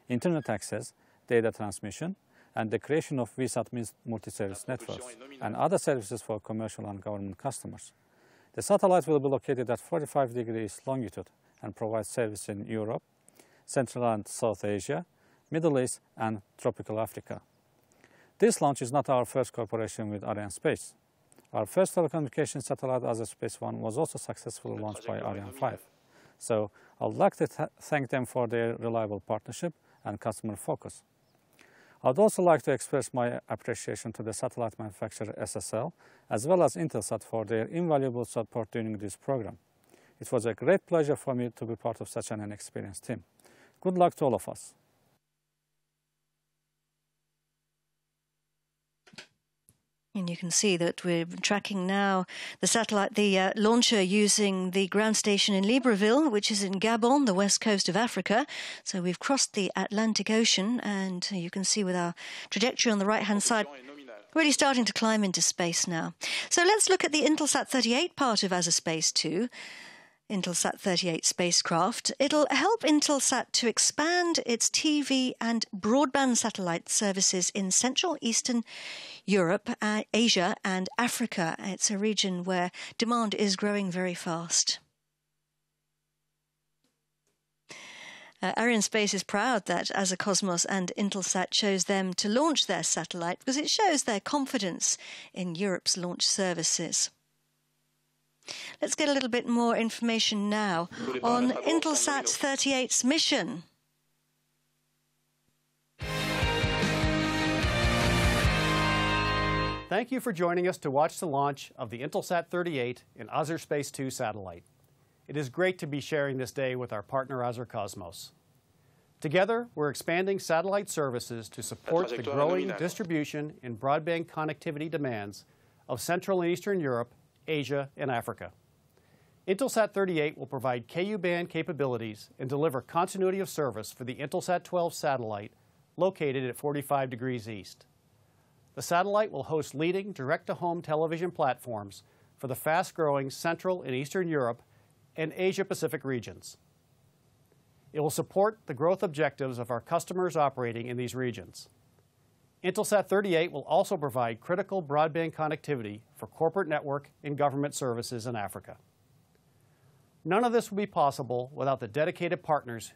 internet access, data transmission, and the creation of VSAT multi-service networks, and other services for commercial and government customers. The satellite will be located at 45 degrees longitude and provide service in Europe, Central and South Asia, Middle East, and tropical Africa. This launch is not our first cooperation with Arianespace. Our first telecommunications satellite, Azerspace-1, was also successfully launched by Ariane 5. So I would like to thank them for their reliable partnership and customer focus. I'd also like to express my appreciation to the satellite manufacturer SSL, as well as Intelsat for their invaluable support during this program. It was a great pleasure for me to be part of such an experienced team. Good luck to all of us. And you can see that we're tracking now the satellite, the launcher using the ground station in Libreville, which is in Gabon, the west coast of Africa. So we've crossed the Atlantic Ocean, and you can see with our trajectory on the right-hand side, really starting to climb into space now. So let's look at the Intelsat 38 part of Azerspace-2. Intelsat 38 spacecraft. It'll help Intelsat to expand its TV and broadband satellite services in Central Eastern Europe, Asia and Africa. It's a region where demand is growing very fast. Arianespace is proud that Azercosmos and Intelsat chose them to launch their satellite because it shows their confidence in Europe's launch services. Let's get a little bit more information now on Intelsat 38's mission. Thank you for joining us to watch the launch of the Intelsat 38 and Azerspace-2 satellite. It is great to be sharing this day with our partner Azercosmos. Together, we're expanding satellite services to support the growing distribution and broadband connectivity demands of Central and Eastern Europe, Asia, and Africa. Intelsat 38 will provide Ku-band capabilities and deliver continuity of service for the Intelsat 12 satellite located at 45 degrees east. The satellite will host leading direct-to-home television platforms for the fast-growing Central and Eastern Europe and Asia-Pacific regions. It will support the growth objectives of our customers operating in these regions. Intelsat 38 will also provide critical broadband connectivity for corporate network and government services in Africa. None of this would be possible without the dedicated partners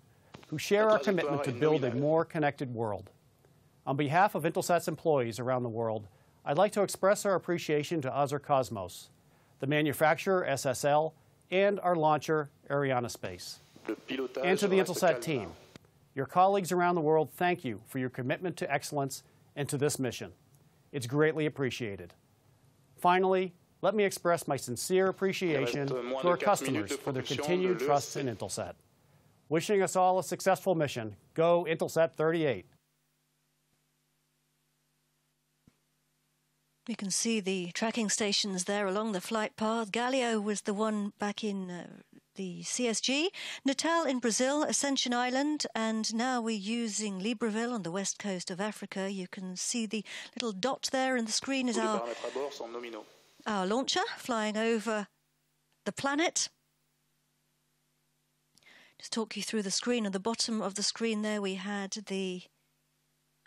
who share our commitment to build a more connected world. On behalf of Intelsat's employees around the world, I'd like to express our appreciation to Azercosmos, the manufacturer SSL, and our launcher Arianespace. And to the Intelsat team. Your colleagues around the world, thank you for your commitment to excellence and to this mission. It's greatly appreciated. Finally, let me express my sincere appreciation to our customers for their continued trust in Intelsat. Wishing us all a successful mission. Go Intelsat 38. You can see the tracking stations there along the flight path. Galileo was the one back in the CSG, Natal in Brazil, Ascension Island, and now we're using Libreville on the west coast of Africa. You can see the little dot there in the screen is our launcher flying over the planet. Just talk you through the screen. At the bottom of the screen there we had the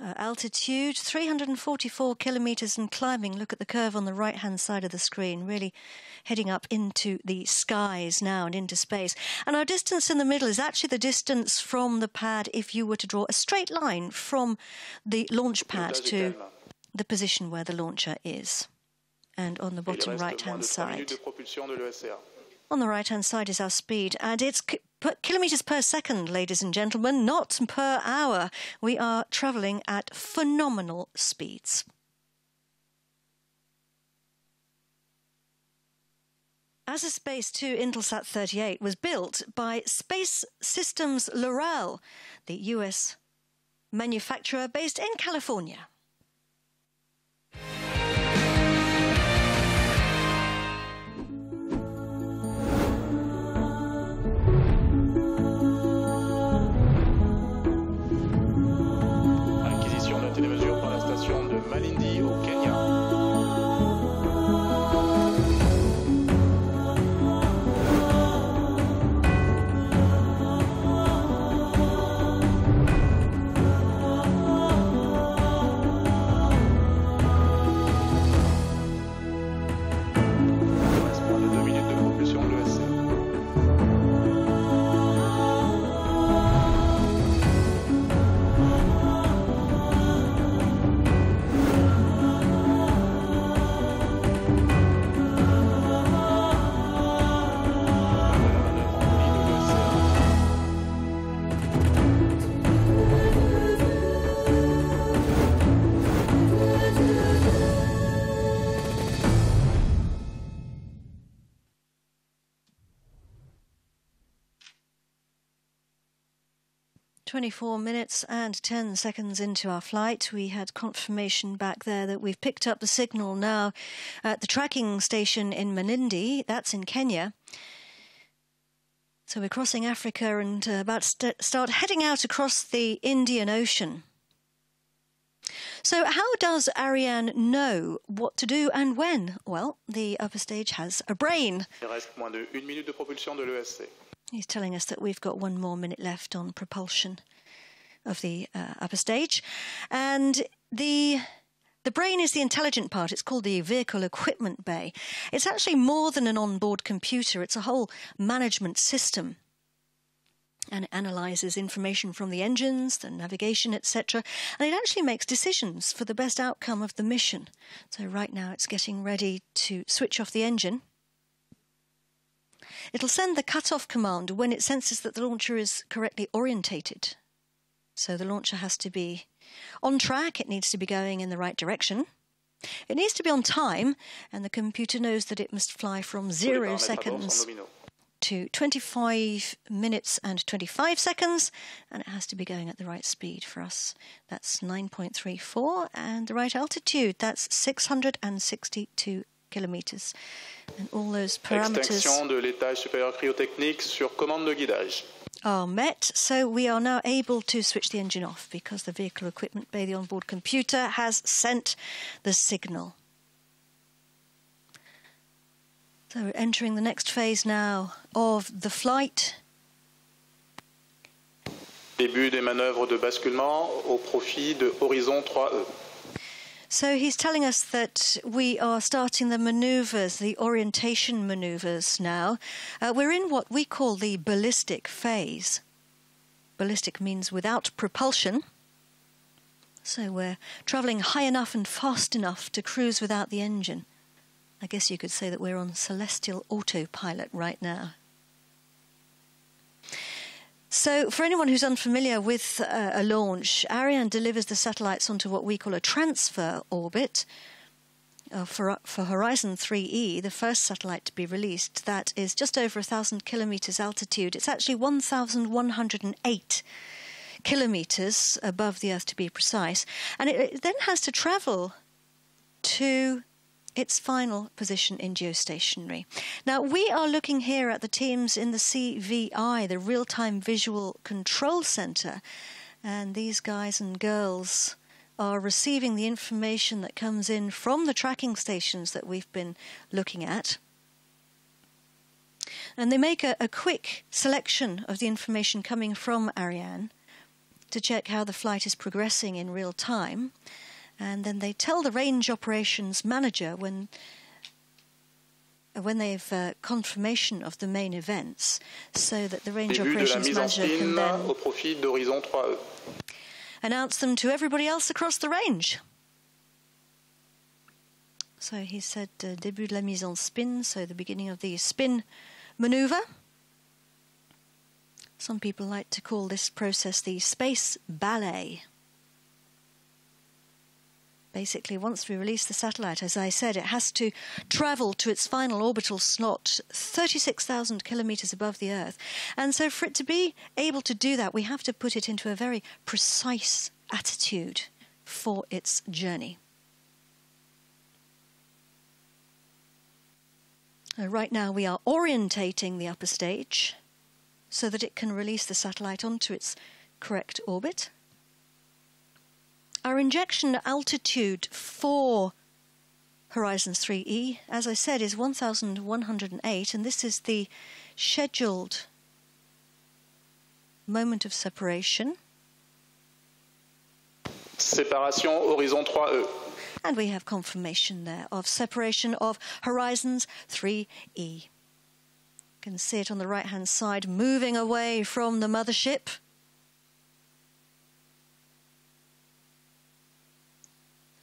altitude, 344 kilometers and climbing. Look at the curve on the right-hand side of the screen, really heading up into the skies now and into space. And our distance in the middle is actually the distance from the pad if you were to draw a straight line from the launch pad to the position where the launcher is. And on the bottom right-hand side, on the right-hand side is our speed, and it's kilometers per second, ladies and gentlemen, not per hour. We are travelling at phenomenal speeds. Azerspace-2 Intelsat 38 was built by Space Systems Loral, the US manufacturer based in California. Malindi au Kenya. 24 minutes and 10 seconds into our flight, we had confirmation back there that we've picked up the signal now at the tracking station in Malindi. That's in Kenya. So we're crossing Africa and about to start heading out across the Indian Ocean. So how does Ariane know what to do and when? Well, the upper stage has a brain. Il reste moins de 1 minute de propulsion de l'ESC. He's telling us that we've got 1 more minute left on propulsion of the upper stage. And the brain is the intelligent part. It's called the Vehicle Equipment Bay. It's actually more than an onboard computer. It's a whole management system. And it analyses information from the engines, the navigation, etc. And it actually makes decisions for the best outcome of the mission. So right now it's getting ready to switch off the engine. It'll send the cut-off command when it senses that the launcher is correctly orientated. So the launcher has to be on track, it needs to be going in the right direction. It needs to be on time, and the computer knows that it must fly from 0 seconds to 25 minutes and 25 seconds, and it has to be going at the right speed for us. That's 9.34, and the right altitude, that's 662 kilometers. And all those parameters Extinction de l'étage supérieur cryotechnique sur commande de guidage. Are met, so we are now able to switch the engine off because the vehicle equipment bay, the onboard computer, has sent the signal. So we're entering the next phase now of the flight. Début des manœuvres de basculement au profit de Horizon 3E. So he's telling us that we are starting the manoeuvres, the orientation manoeuvres now. We're in what we call the ballistic phase. Ballistic means without propulsion. So we're travelling high enough and fast enough to cruise without the engine. I guess you could say that we're on celestial autopilot right now. So for anyone who's unfamiliar with a launch, Ariane delivers the satellites onto what we call a transfer orbit. For Horizon 3E, the first satellite to be released, that is just over 1,000 kilometres altitude. It's actually 1,108 kilometres above the Earth, to be precise. And it then has to travel to its final position in geostationary. Now, we are looking here at the teams in the CVI, the Real-Time Visual Control Center, and these guys and girls are receiving the information that comes in from the tracking stations that we've been looking at. And they make a quick selection of the information coming from Ariane to check how the flight is progressing in real time. And then they tell the range operations manager when they've confirmation of the main events, so that the range operations manager can then announce them to everybody else across the range. So he said début de la mise en spin, so the beginning of the spin maneuver. Some people like to call this process the space ballet. Basically, once we release the satellite, as I said, it has to travel to its final orbital slot 36,000 kilometres above the Earth. And so for it to be able to do that, we have to put it into a very precise attitude for its journey. Right now we are orientating the upper stage so that it can release the satellite onto its correct orbit. Our injection altitude for Horizon 3E, as I said, is 1,108, and this is the scheduled moment of separation. Séparation Horizon 3E. And we have confirmation there of separation of Horizons 3E. You can see it on the right-hand side, moving away from the mothership.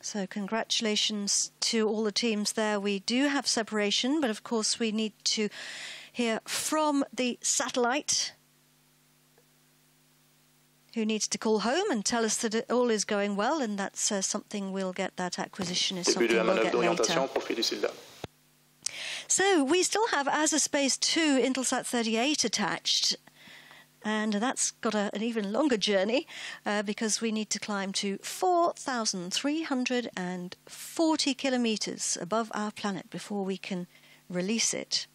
So congratulations to all the teams there. We do have separation, but of course we need to hear from the satellite, who needs to call home and tell us that it all is going well, and that's something we'll get. That acquisition is something we'll get later. So we still have Azerspace-2 Intelsat 38 attached. And that's got an even longer journey because we need to climb to 4,340 kilometers above our planet before we can release it.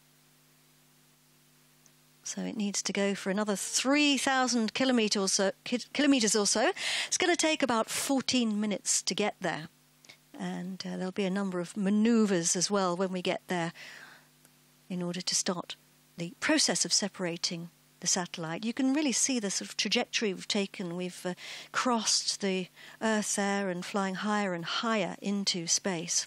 So it needs to go for another 3,000 kilometers or so. It's going to take about 14 minutes to get there. And there'll be a number of maneuvers as well when we get there in order to start the process of separating the satellite. You can really see the sort of trajectory we've taken. We've crossed the Earth there and flying higher and higher into space.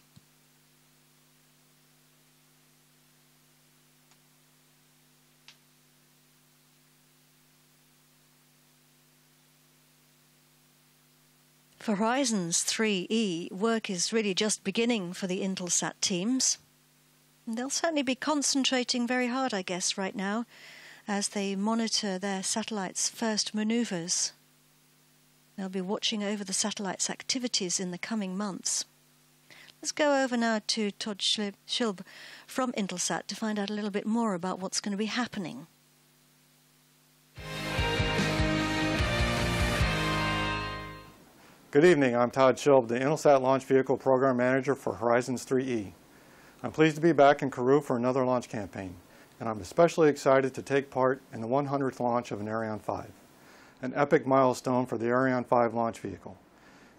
For Horizons 3E, work is really just beginning for the Intelsat teams. And they'll certainly be concentrating very hard, I guess, right now, as they monitor their satellite's first maneuvers. They'll be watching over the satellite's activities in the coming months. Let's go over now to Todd Schilb from Intelsat to find out a little bit more about what's going to be happening. Good evening, I'm Todd Schilb, the Intelsat Launch Vehicle Program Manager for Horizons 3E. I'm pleased to be back in Kourou for another launch campaign, and I'm especially excited to take part in the 100th launch of an Ariane 5, an epic milestone for the Ariane 5 launch vehicle.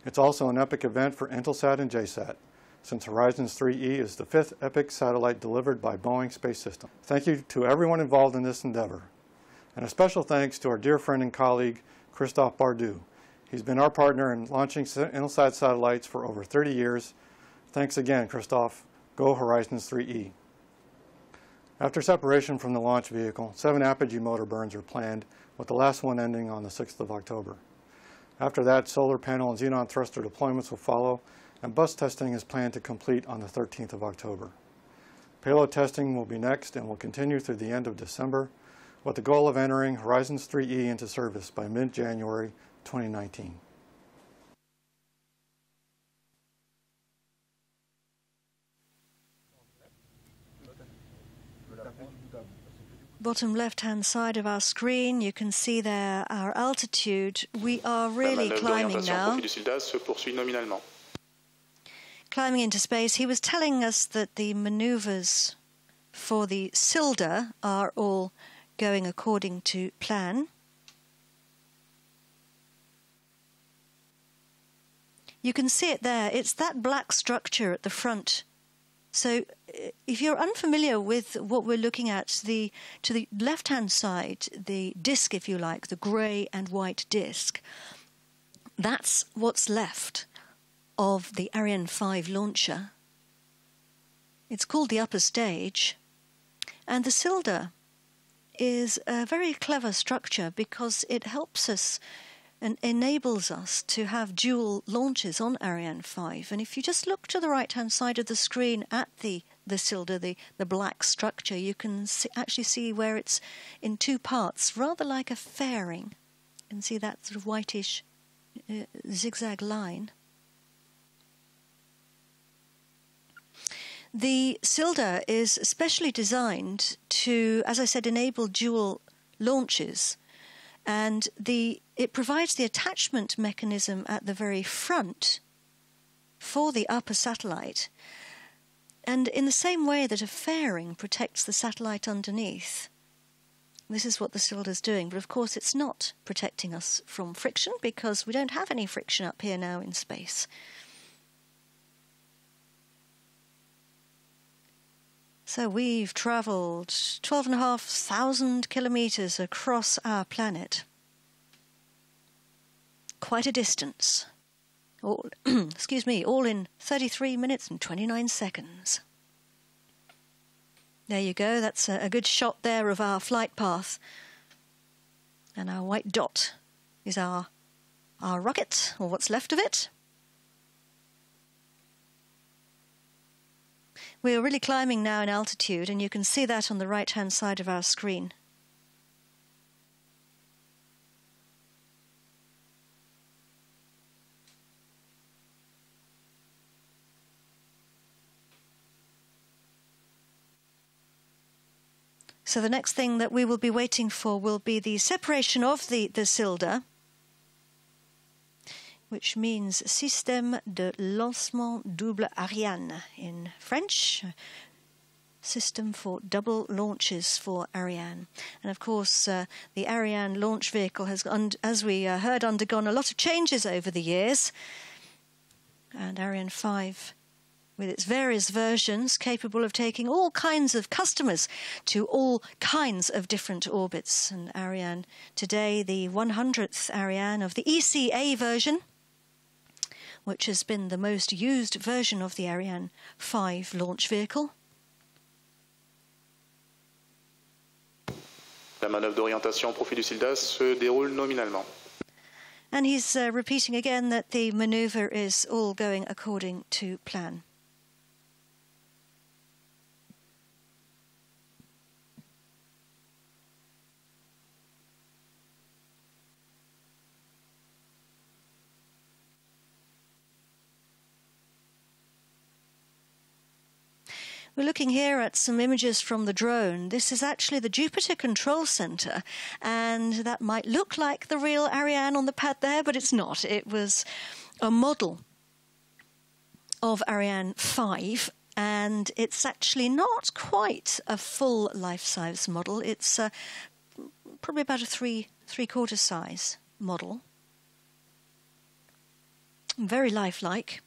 It's also an epic event for Intelsat and JSAT, since Horizons 3E is the 5th epic satellite delivered by Boeing Space Systems. Thank you to everyone involved in this endeavor, and a special thanks to our dear friend and colleague, Christophe Bardou. He's been our partner in launching Intelsat satellites for over 30 years. Thanks again, Christophe. Go Horizons 3E. After separation from the launch vehicle, 7 apogee motor burns are planned, with the last one ending on the 6th of October. After that, solar panel and xenon thruster deployments will follow, and bus testing is planned to complete on the 13th of October. Payload testing will be next and will continue through the end of December, with the goal of entering Horizons 3E into service by mid-January 2019. Bottom left-hand side of our screen, you can see there our altitude. We are really climbing now. Climbing into space. He was telling us that the maneuvers for the Silda are all going according to plan. You can see it there. It's that black structure at the front. So if you're unfamiliar with what we're looking at, to the left-hand side, the disk, if you like, the grey and white disk, that's what's left of the Ariane 5 launcher. It's called the upper stage. And the Silda is a very clever structure because it helps us and enables us to have dual launches on Ariane 5. And if you just look to the right-hand side of the screen at the Silda, the black structure, you can actually see where it's in 2 parts, rather like a fairing. You can see that sort of whitish zigzag line. The Silda is specially designed to, as I said, enable dual launches. And it provides the attachment mechanism at the very front for the upper satellite. And in the same way that a fairing protects the satellite underneath, this is what the Silda is doing. But of course it's not protecting us from friction because we don't have any friction up here now in space. So we've travelled 12,500 kilometres across our planet. Quite a distance. All, excuse me, all in 33 minutes and 29 seconds. There you go, that's a good shot there of our flight path. And our white dot is our rocket, or what's left of it. We are really climbing now in altitude, and you can see that on the right-hand side of our screen. So the next thing that we will be waiting for will be the separation of the cylinder, which means Système de lancement double Ariane in French, system for double launches for Ariane. And of course, the Ariane launch vehicle has, as we heard, undergone a lot of changes over the years. And Ariane 5, with its various versions, capable of taking all kinds of customers to all kinds of different orbits. And Ariane today, the 100th Ariane of the ECA version, which has been the most used version of the Ariane 5 launch vehicle. La manœuvre d'orientation au profit du Sildas se déroule nominalement. And he's repeating again that the maneuver is all going according to plan. We're looking here at some images from the drone. This is actually the Jupiter Control Center, and that might look like the real Ariane on the pad there, but it's not. It was a model of Ariane 5, and it's actually not quite a full life-size model. It's probably about a three-quarter size model. Very lifelike.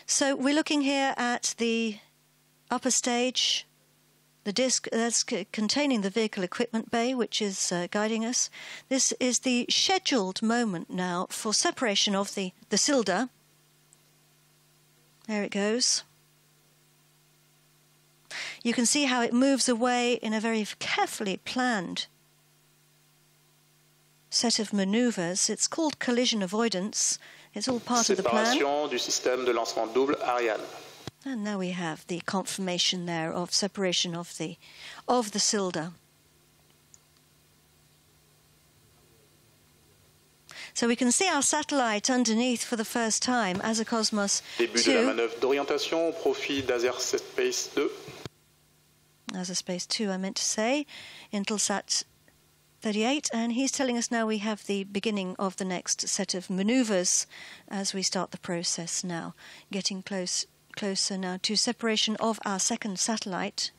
So we're looking here at the upper stage, the disc that's containing the vehicle equipment bay, which is guiding us. This is the scheduled moment now for separation of the cylinder. There it goes. You can see how it moves away in a very carefully planned set of maneuvers. It's called collision avoidance. It's all part of the plan. Séparation du système de lancement double Ariane. And now we have the confirmation there of separation of the cylinder. So we can see our satellite underneath for the first time, Azercosmos 2. Début de la manœuvre d'orientation au profit d'Azerspace-2. Azerspace-2, I meant to say. Intelsat 38, and he's telling us now we have the beginning of the next set of maneuvers as we start the process now, getting closer now to separation of our second satellite.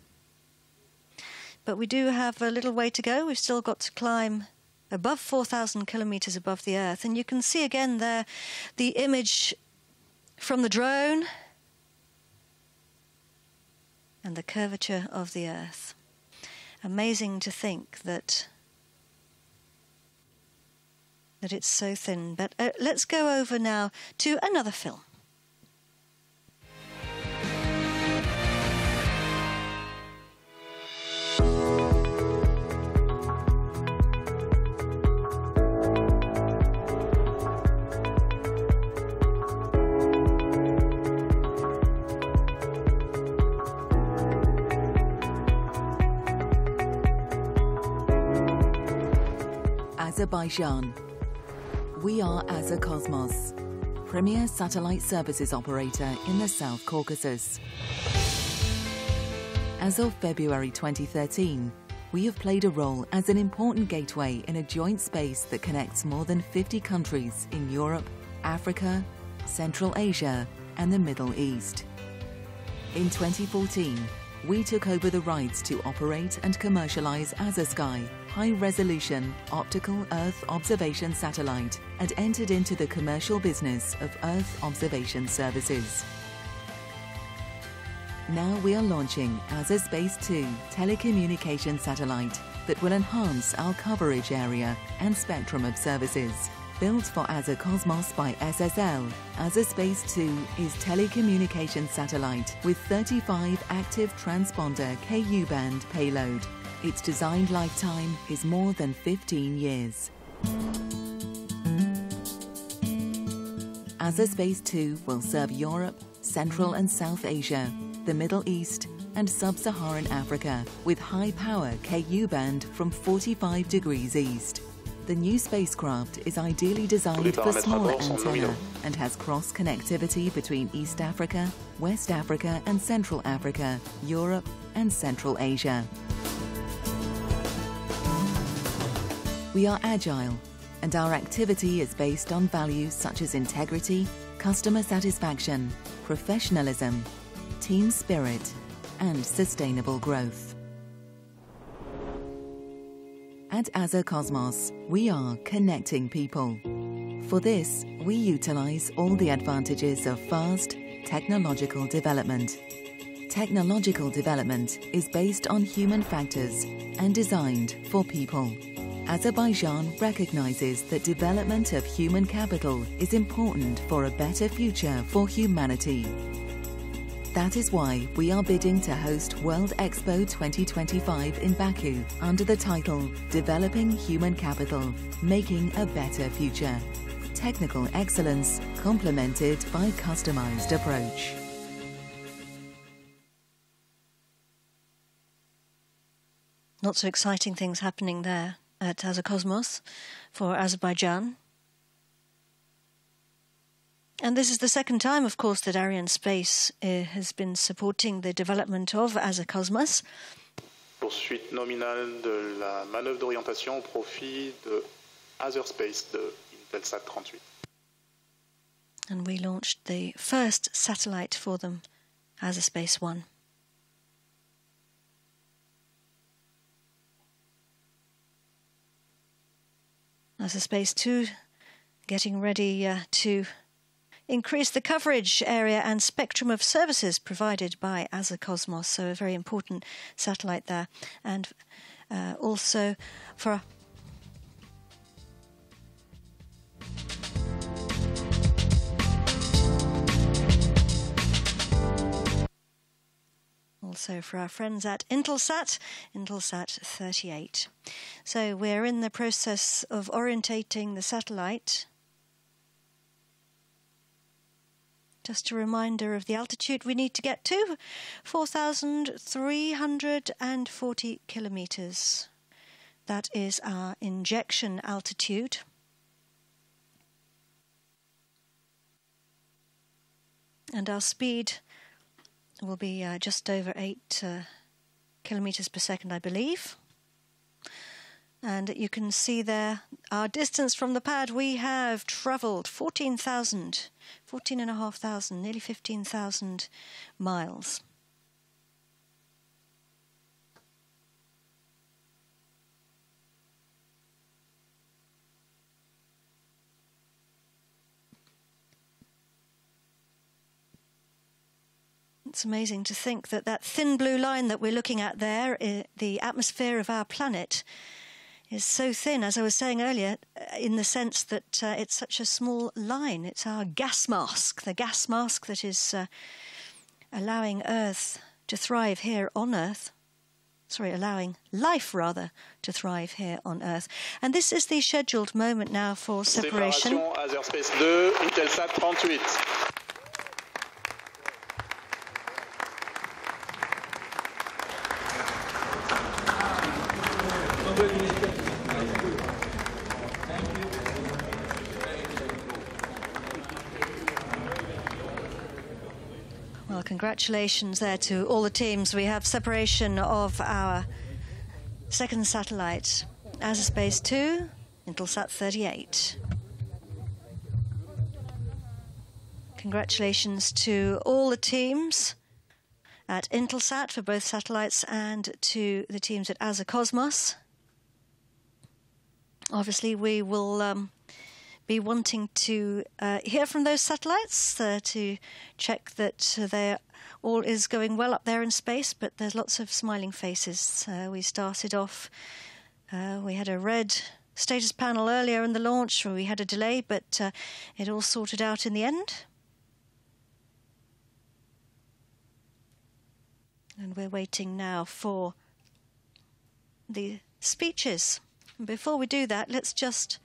But we do have a little way to go. We've still got to climb above 4,000 kilometers above the Earth. And you can see again there the image from the drone and the curvature of the Earth. Amazing to think that it's so thin. But let's go over now to another film. Azerbaijan. We are Azercosmos, premier satellite services operator in the South Caucasus. As of February 2013, we have played a role as an important gateway in a joint space that connects more than 50 countries in Europe, Africa, Central Asia, and the Middle East. In 2014, we took over the rights to operate and commercialize Azersky, high-resolution optical Earth observation satellite, and entered into the commercial business of Earth observation services. Now we are launching Azerspace-2 telecommunication satellite that will enhance our coverage area and spectrum of services. Built for Azercosmos by SSL, Azerspace-2 is telecommunication satellite with 35 active transponder Ku-band payload. Its designed lifetime is more than 15 years. Azerspace-2 will serve Europe, Central and South Asia, the Middle East, and Sub-Saharan Africa with high-power Ku-band from 45 degrees east. The new spacecraft is ideally designed for smaller antenna and has cross-connectivity between East Africa, West Africa and Central Africa, Europe and Central Asia. We are agile, and our activity is based on values such as integrity, customer satisfaction, professionalism, team spirit, and sustainable growth. At Azercosmos, we are connecting people. For this, we utilize all the advantages of fast technological development. Technological development is based on human factors and designed for people. Azerbaijan recognizes that development of human capital is important for a better future for humanity. That is why we are bidding to host World Expo 2025 in Baku under the title Developing Human Capital, Making a Better Future. Technical excellence complemented by customized approach. Lots of exciting things happening there at Azercosmos for Azerbaijan. And this is the second time, of course, that Arianespace has been supporting the development of Azercosmos. Poursuite nominale de la manœuvre d'orientation au profit de Azerspace-2, Intelsat 38. And we launched the first satellite for them, Azerspace-1. Azerspace-2 getting ready to increase the coverage area and spectrum of services provided by Azercosmos, so a very important satellite there. And also for our friends at Intelsat, Intelsat 38. So we're in the process of orientating the satellite. Just a reminder of the altitude we need to get to, 4,340 kilometers. That is our injection altitude. And our speed will be just over 8 kilometers per second, I believe. And you can see there our distance from the pad. We have travelled 14,500, nearly 15,000 miles. It's amazing to think that that thin blue line that we're looking at there, the atmosphere of our planet, is so thin, as I was saying earlier, in the sense that it's such a small line. It's our gas mask, the gas mask that is allowing Earth to thrive here on Earth. Sorry, allowing life, rather, to thrive here on Earth. And this is the scheduled moment now for separation. Azerspace-2, Intelsat 38. Well, congratulations there to all the teams. We have separation of our second satellite, Azerspace-2, Intelsat 38. Congratulations to all the teams at Intelsat for both satellites and to the teams at Azercosmos. Obviously, we will be wanting to hear from those satellites to check that all is going well up there in space, but there's lots of smiling faces. We started off, we had a red status panel earlier in the launch, where we had a delay, but it all sorted out in the end. And we're waiting now for the speeches. And before we do that, let's just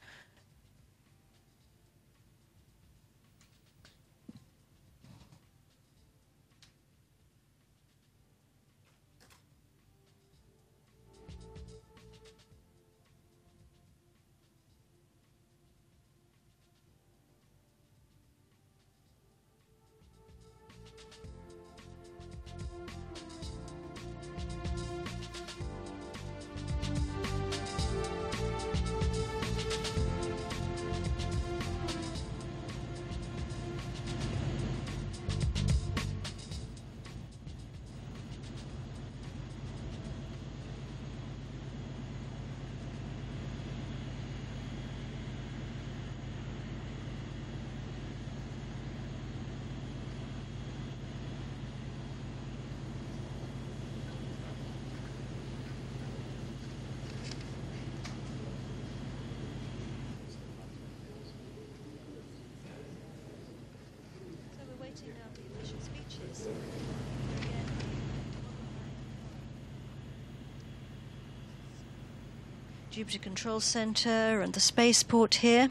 Jupiter Control Center and the Spaceport here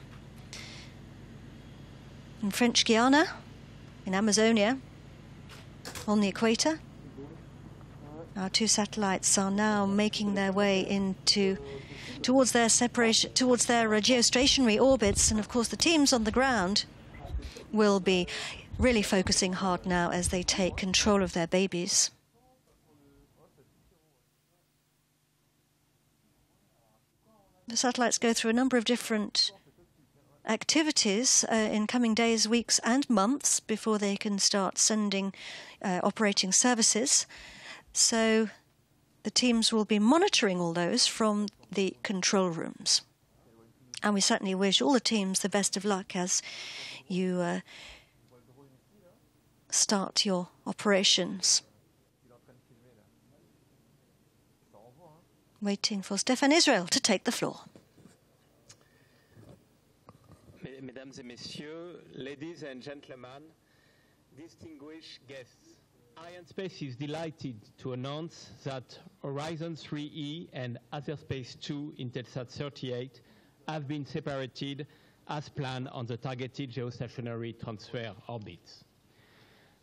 in French Guiana, in Amazonia, on the equator. Our two satellites are now making their way towards their geostationary orbits, and of course the teams on the ground will be really focusing hard now as they take control of their babies. The satellites go through a number of different activities in coming days, weeks and months before they can start sending operating services. So the teams will be monitoring all those from the control rooms. And we certainly wish all the teams the best of luck as you start your operations. Waiting for Stefan Israel to take the floor. Mesdames et messieurs, ladies and gentlemen, distinguished guests, Arianespace is delighted to announce that Horizon 3E and Azerspace-2 Intelsat 38 have been separated as planned on the targeted geostationary transfer orbits.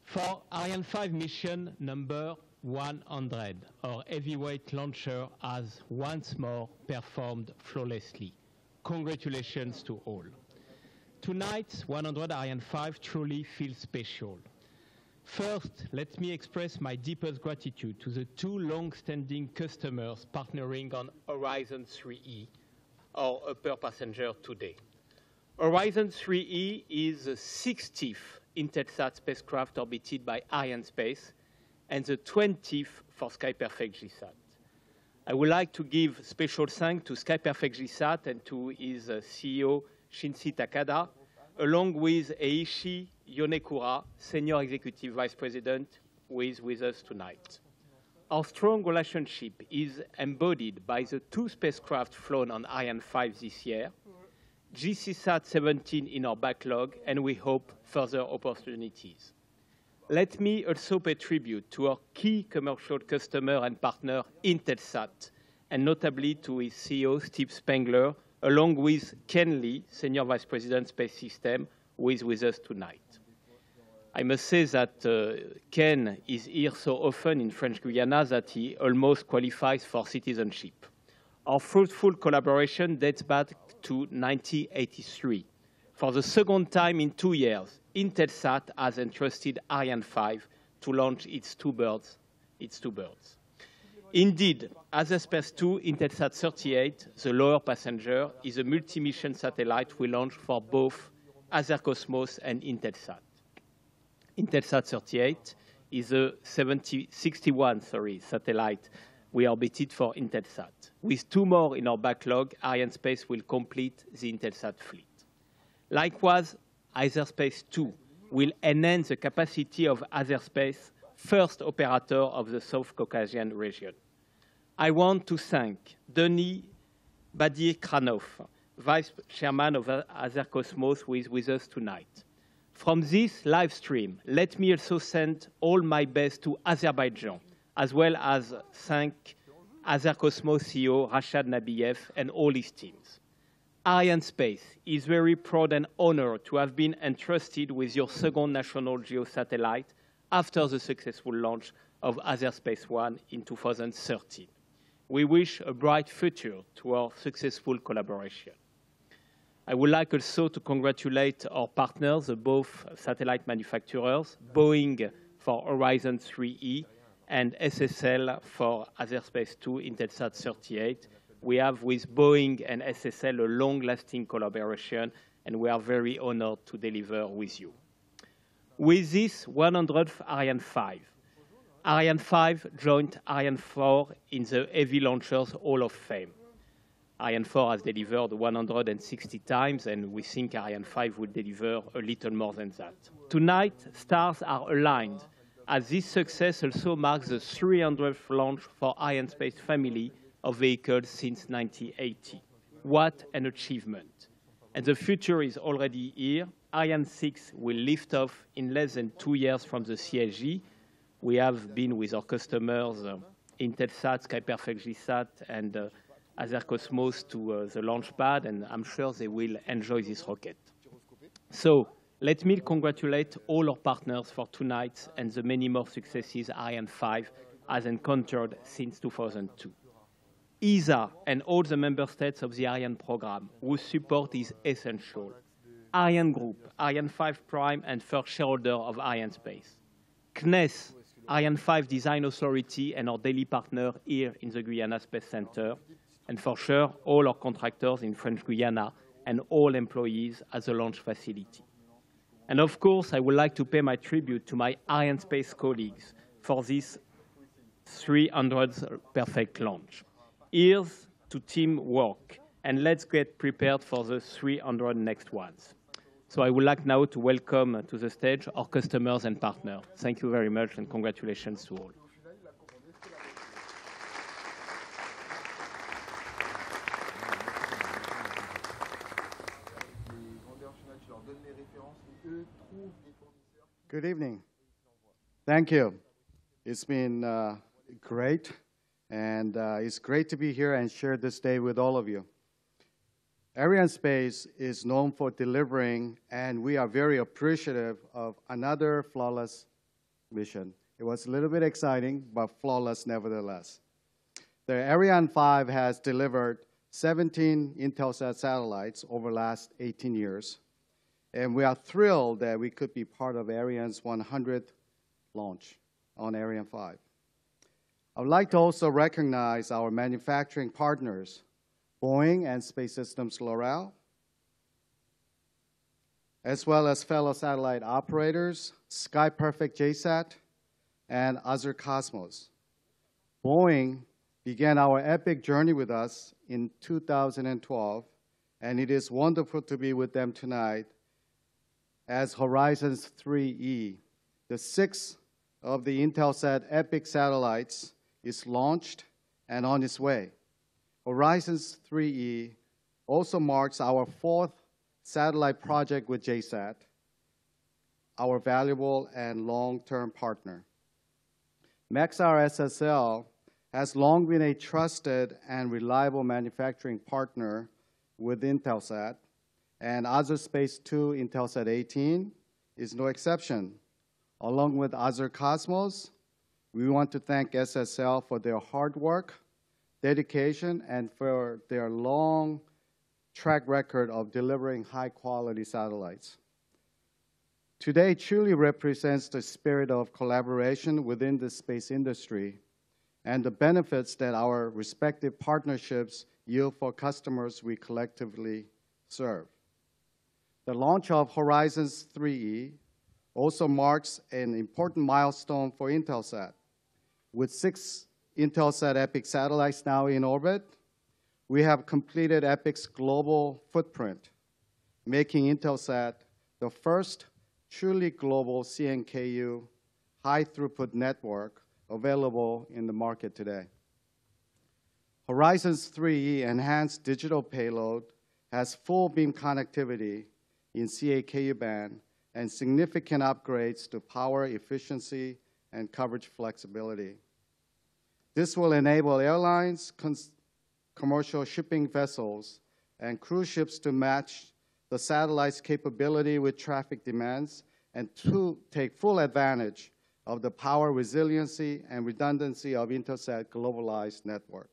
For Ariane 5 mission number 100, our heavyweight launcher has once more performed flawlessly. Congratulations to all. Tonight's 100 Ariane 5 truly feels special. First, let me express my deepest gratitude to the two long-standing customers partnering on Horizon 3E, our upper passenger today. Horizon 3E is the 60th Intelsat spacecraft orbited by Arianespace and the 20th for SkyPerfect JSAT. I would like to give special thanks to SkyPerfect JSAT and to his CEO, Shinji Takada, along with Eiichi Yonekura, Senior Executive Vice President, who is with us tonight. Our strong relationship is embodied by the two spacecraft flown on Ariane 5 this year, JSAT 17 in our backlog, and we hope further opportunities. Let me also pay tribute to our key commercial customer and partner, Intelsat, and notably to his CEO, Steve Spangler, along with Ken Lee, Senior Vice President, Space System, who is with us tonight. I must say that Ken is here so often in French Guiana that he almost qualifies for citizenship. Our fruitful collaboration dates back to 1983. For the second time in 2 years, Intelsat has entrusted Ariane 5 to launch its two birds. Indeed, Azerspace-2 Intelsat 38, the lower passenger, is a multi-mission satellite we launched for both Azercosmos and Intelsat. Intelsat 38 is a 61 satellite we orbited for Intelsat. With two more in our backlog, Arianespace will complete the Intelsat fleet. Likewise, Azerspace-2 will enhance the capacity of Azerspace, first operator of the South Caucasian region. I want to thank Denis Badir-Kranov, Vice Chairman of Azercosmos, who is with us tonight. From this live stream, let me also send all my best to Azerbaijan, as well as thank Azercosmos CEO Rashad Nabiev and all his teams. Arianespace is very proud and honored to have been entrusted with your second national geosatellite after the successful launch of Azerspace-1 in 2013. We wish a bright future to our successful collaboration. I would like also to congratulate our partners, both satellite manufacturers, Boeing for Horizon 3E and SSL for Azerspace-2 Intelsat 38. We have with Boeing and SSL a long-lasting collaboration, and we are very honored to deliver with you. With this 100th Ariane 5, Ariane 5 joined Ariane 4 in the Heavy Launchers Hall of Fame. Ariane 4 has delivered 160 times, and we think Ariane 5 will deliver a little more than that. Tonight, stars are aligned, as this success also marks the 300th launch for Arianespace family of vehicles since 1980. What an achievement. And the future is already here. Ariane 6 will lift off in less than 2 years from the CSG. We have been with our customers, Intelsat, SkyPerfect JSAT, and Azercosmos to the launch pad, and I'm sure they will enjoy this rocket. So let me congratulate all our partners for tonight and the many more successes Ariane 5 has encountered since 2002. ESA and all the member states of the Ariane program, whose support is essential. Ariane Group, Ariane 5 Prime, and first shareholder of Arianespace. CNES, Ariane 5 Design Authority, and our daily partner here in the Guiana Space Center. And for sure, all our contractors in French Guiana and all employees at the launch facility. And of course, I would like to pay my tribute to my Arianespace colleagues for this 300th perfect launch. Here's to teamwork, and let's get prepared for the 300 next ones. So I would like now to welcome to the stage our customers and partners. Thank you very much, and congratulations to all. Good evening. Thank you. It's been great, and it's great to be here and share this day with all of you. Arianespace is known for delivering, and we are very appreciative of another flawless mission. It was a little bit exciting, but flawless nevertheless. The Ariane 5 has delivered 17 Intelsat satellites over the last 18 years, and we are thrilled that we could be part of Ariane's 100th launch on Ariane 5. I would like to also recognize our manufacturing partners, Boeing and Space Systems L'Oreal, as well as fellow satellite operators, SkyPerfect JSAT, and Azercosmos. Boeing began our epic journey with us in 2012, and it is wonderful to be with them tonight as Horizons 3E, the sixth of the Intelsat Epic satellites, is launched and on its way. Horizons 3E also marks our fourth satellite project with JSAT, our valuable and long-term partner. Maxar SSL has long been a trusted and reliable manufacturing partner with Intelsat, and Azerspace-2 Intelsat 18 is no exception. Along with Azercosmos, we want to thank SSL for their hard work, dedication, and for their long track record of delivering high-quality satellites. Today truly represents the spirit of collaboration within the space industry and the benefits that our respective partnerships yield for customers we collectively serve. The launch of Horizons 3E also marks an important milestone for Intelsat. With 6 Intelsat Epic satellites now in orbit, we have completed Epic's global footprint, making Intelsat the first truly global CNKU high-throughput network available in the market today. Horizons 3E enhanced digital payload has full beam connectivity in CA-KU band and significant upgrades to power efficiency and coverage flexibility. This will enable airlines, commercial shipping vessels, and cruise ships to match the satellite's capability with traffic demands and to take full advantage of the power resiliency and redundancy of Intelsat globalized network.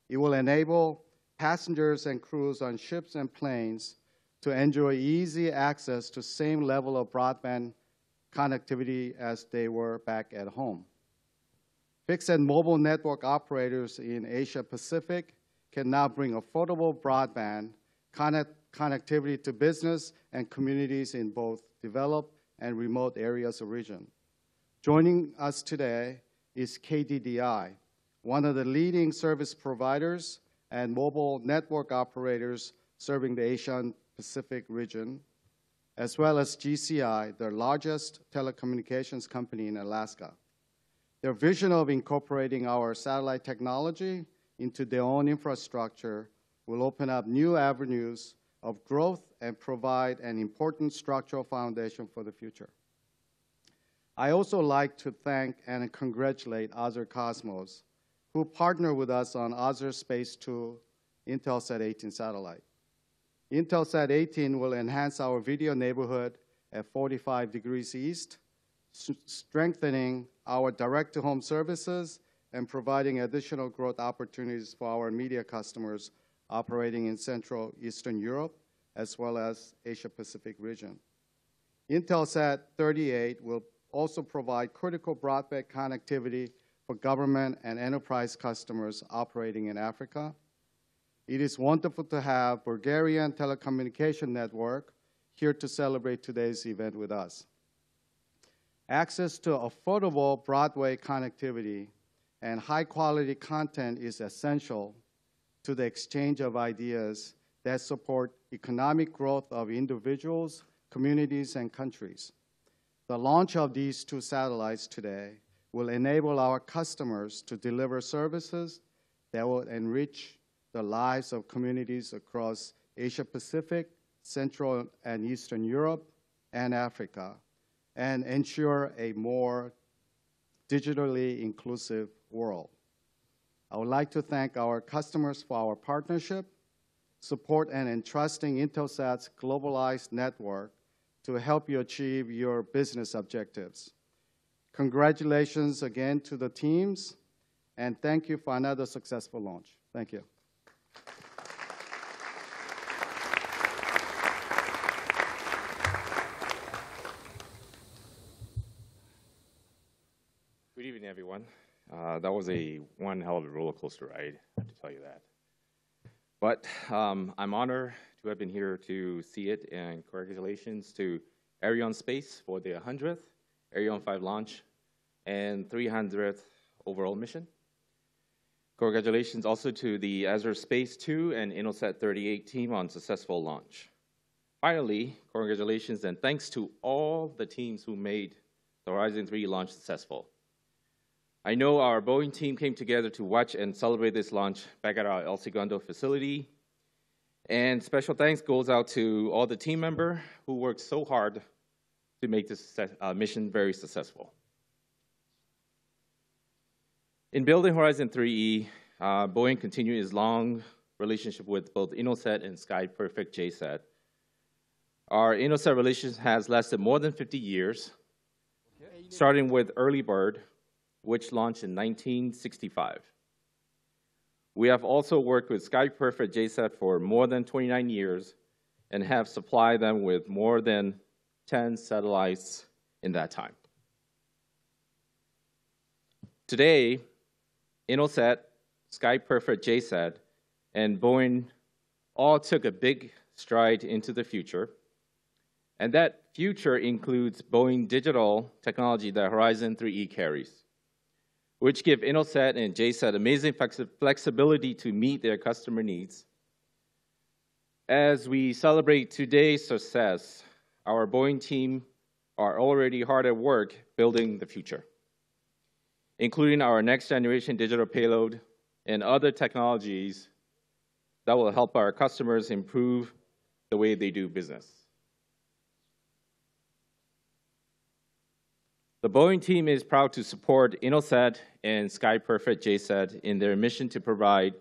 It will enable passengers and crews on ships and planes to enjoy easy access to same level of broadband connectivity as they were back at home. Fixed and mobile network operators in Asia Pacific can now bring affordable broadband connectivity to business and communities in both developed and remote areas of the region. Joining us today is KDDI, one of the leading service providers and mobile network operators serving the Asian Pacific region, as well as GCI, the largest telecommunications company in Alaska. Their vision of incorporating our satellite technology into their own infrastructure will open up new avenues of growth and provide an important structural foundation for the future. I also like to thank and congratulate Azercosmos who partner with us on Azerspace-2 Intelsat 18 satellite. Intelsat 18 will enhance our video neighborhood at 45 degrees east, strengthening our direct-to-home services and providing additional growth opportunities for our media customers operating in Central Eastern Europe, as well as Asia-Pacific region. Intelsat 38 will also provide critical broadband connectivity for government and enterprise customers operating in Africa. It is wonderful to have Bulgarian Telecommunication Network here to celebrate today's event with us. Access to affordable Broadway connectivity and high-quality content is essential to the exchange of ideas that support economic growth of individuals, communities, and countries. The launch of these two satellites today will enable our customers to deliver services that will enrich the lives of communities across Asia-Pacific, Central and Eastern Europe, and Africa, and ensure a more digitally inclusive world. I would like to thank our customers for our partnership, support, and entrusting Intelsat's globalized network to help you achieve your business objectives. Congratulations again to the teams, and thank you for another successful launch. Thank you. Good evening, everyone. That was one hell of a roller coaster ride, I have to tell you that. But I'm honored to have been here to see it, and congratulations to Arianespace for their 100th Ariane 5 launch and 300th overall mission. Congratulations also to the Azerspace-2 and Intelsat 38 team on successful launch. Finally, congratulations and thanks to all the teams who made the Horizon 3 launch successful. I know our Boeing team came together to watch and celebrate this launch back at our El Segundo facility. And special thanks goes out to all the team members who worked so hard to make this mission very successful. In building Horizon 3E, Boeing continued its long relationship with both Intelsat and SkyPerfect JSAT. Our Intelsat relationship has lasted more than 50 years, starting with Early Bird, which launched in 1965. We have also worked with SkyPerfect JSAT for more than 29 years and have supplied them with more than 10 satellites in that time. Today, Intelsat, SkyPerfect JSAT, and Boeing all took a big stride into the future. And that future includes Boeing digital technology that Horizon 3E carries, which give Intelsat and JSAT amazing flexibility to meet their customer needs. As we celebrate today's success, our Boeing team are already hard at work building the future, including our next generation digital payload and other technologies that will help our customers improve the way they do business. The Boeing team is proud to support Intelsat and SkyPerfect JSAT in their mission to provide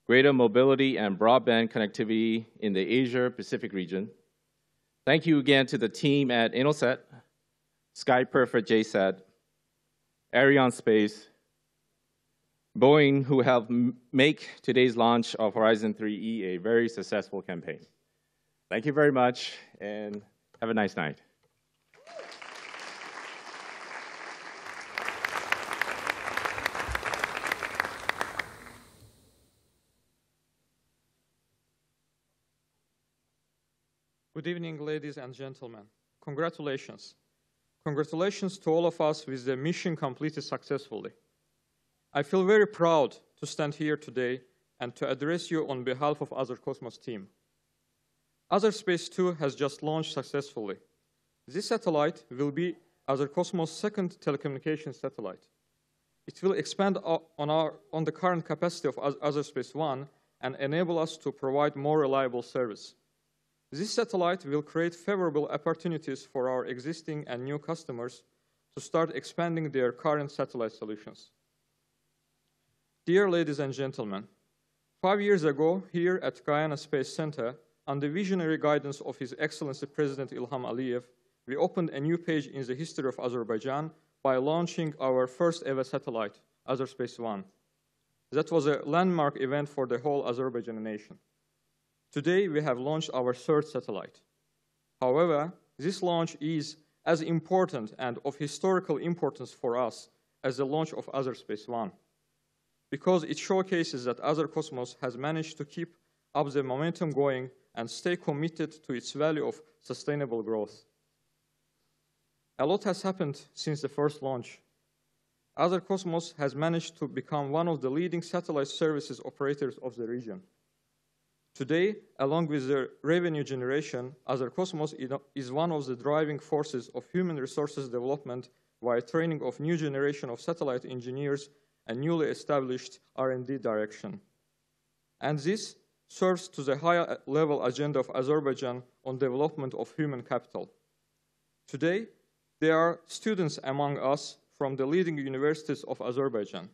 greater mobility and broadband connectivity in the Asia-Pacific region. Thank you again to the team at Intelsat, SkyPerfect JSAT, Arianespace, Boeing, who helped make today's launch of Horizon 3E a very successful campaign. Thank you very much, and have a nice night. Good evening, ladies and gentlemen. Congratulations. Congratulations to all of us with the mission completed successfully. I feel very proud to stand here today and to address you on behalf of Azercosmos team. Azerspace-2 has just launched successfully. This satellite will be Azercosmos' second telecommunications satellite. It will expand on the current capacity of Azerspace-1 and enable us to provide more reliable service. This satellite will create favorable opportunities for our existing and new customers to start expanding their current satellite solutions. Dear ladies and gentlemen, 5 years ago, here at Guiana Space Center, under visionary guidance of His Excellency President Ilham Aliyev, we opened a new page in the history of Azerbaijan by launching our first ever satellite, Azerspace-2. That was a landmark event for the whole Azerbaijani nation. Today, we have launched our third satellite. However, this launch is as important and of historical importance for us as the launch of Azerspace-1, because it showcases that Azercosmos has managed to keep up the momentum going and stay committed to its value of sustainable growth. A lot has happened since the first launch. Azercosmos has managed to become one of the leading satellite services operators of the region. Today, along with the revenue generation, Azercosmos is one of the driving forces of human resources development via training of new generation of satellite engineers and newly established R&D direction. And this serves to the higher level agenda of Azerbaijan on development of human capital. Today, there are students among us from the leading universities of Azerbaijan.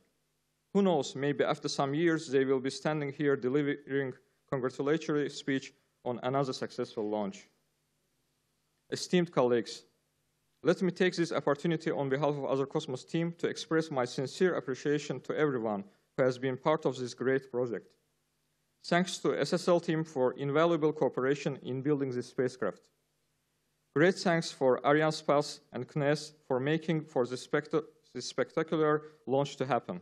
Who knows, maybe after some years, they will be standing here delivering congratulatory speech on another successful launch. Esteemed colleagues, let me take this opportunity on behalf of Azercosmos team to express my sincere appreciation to everyone who has been part of this great project. Thanks to SSL team for invaluable cooperation in building this spacecraft. Great thanks for Arianespace and CNES for making for this spectacular launch to happen.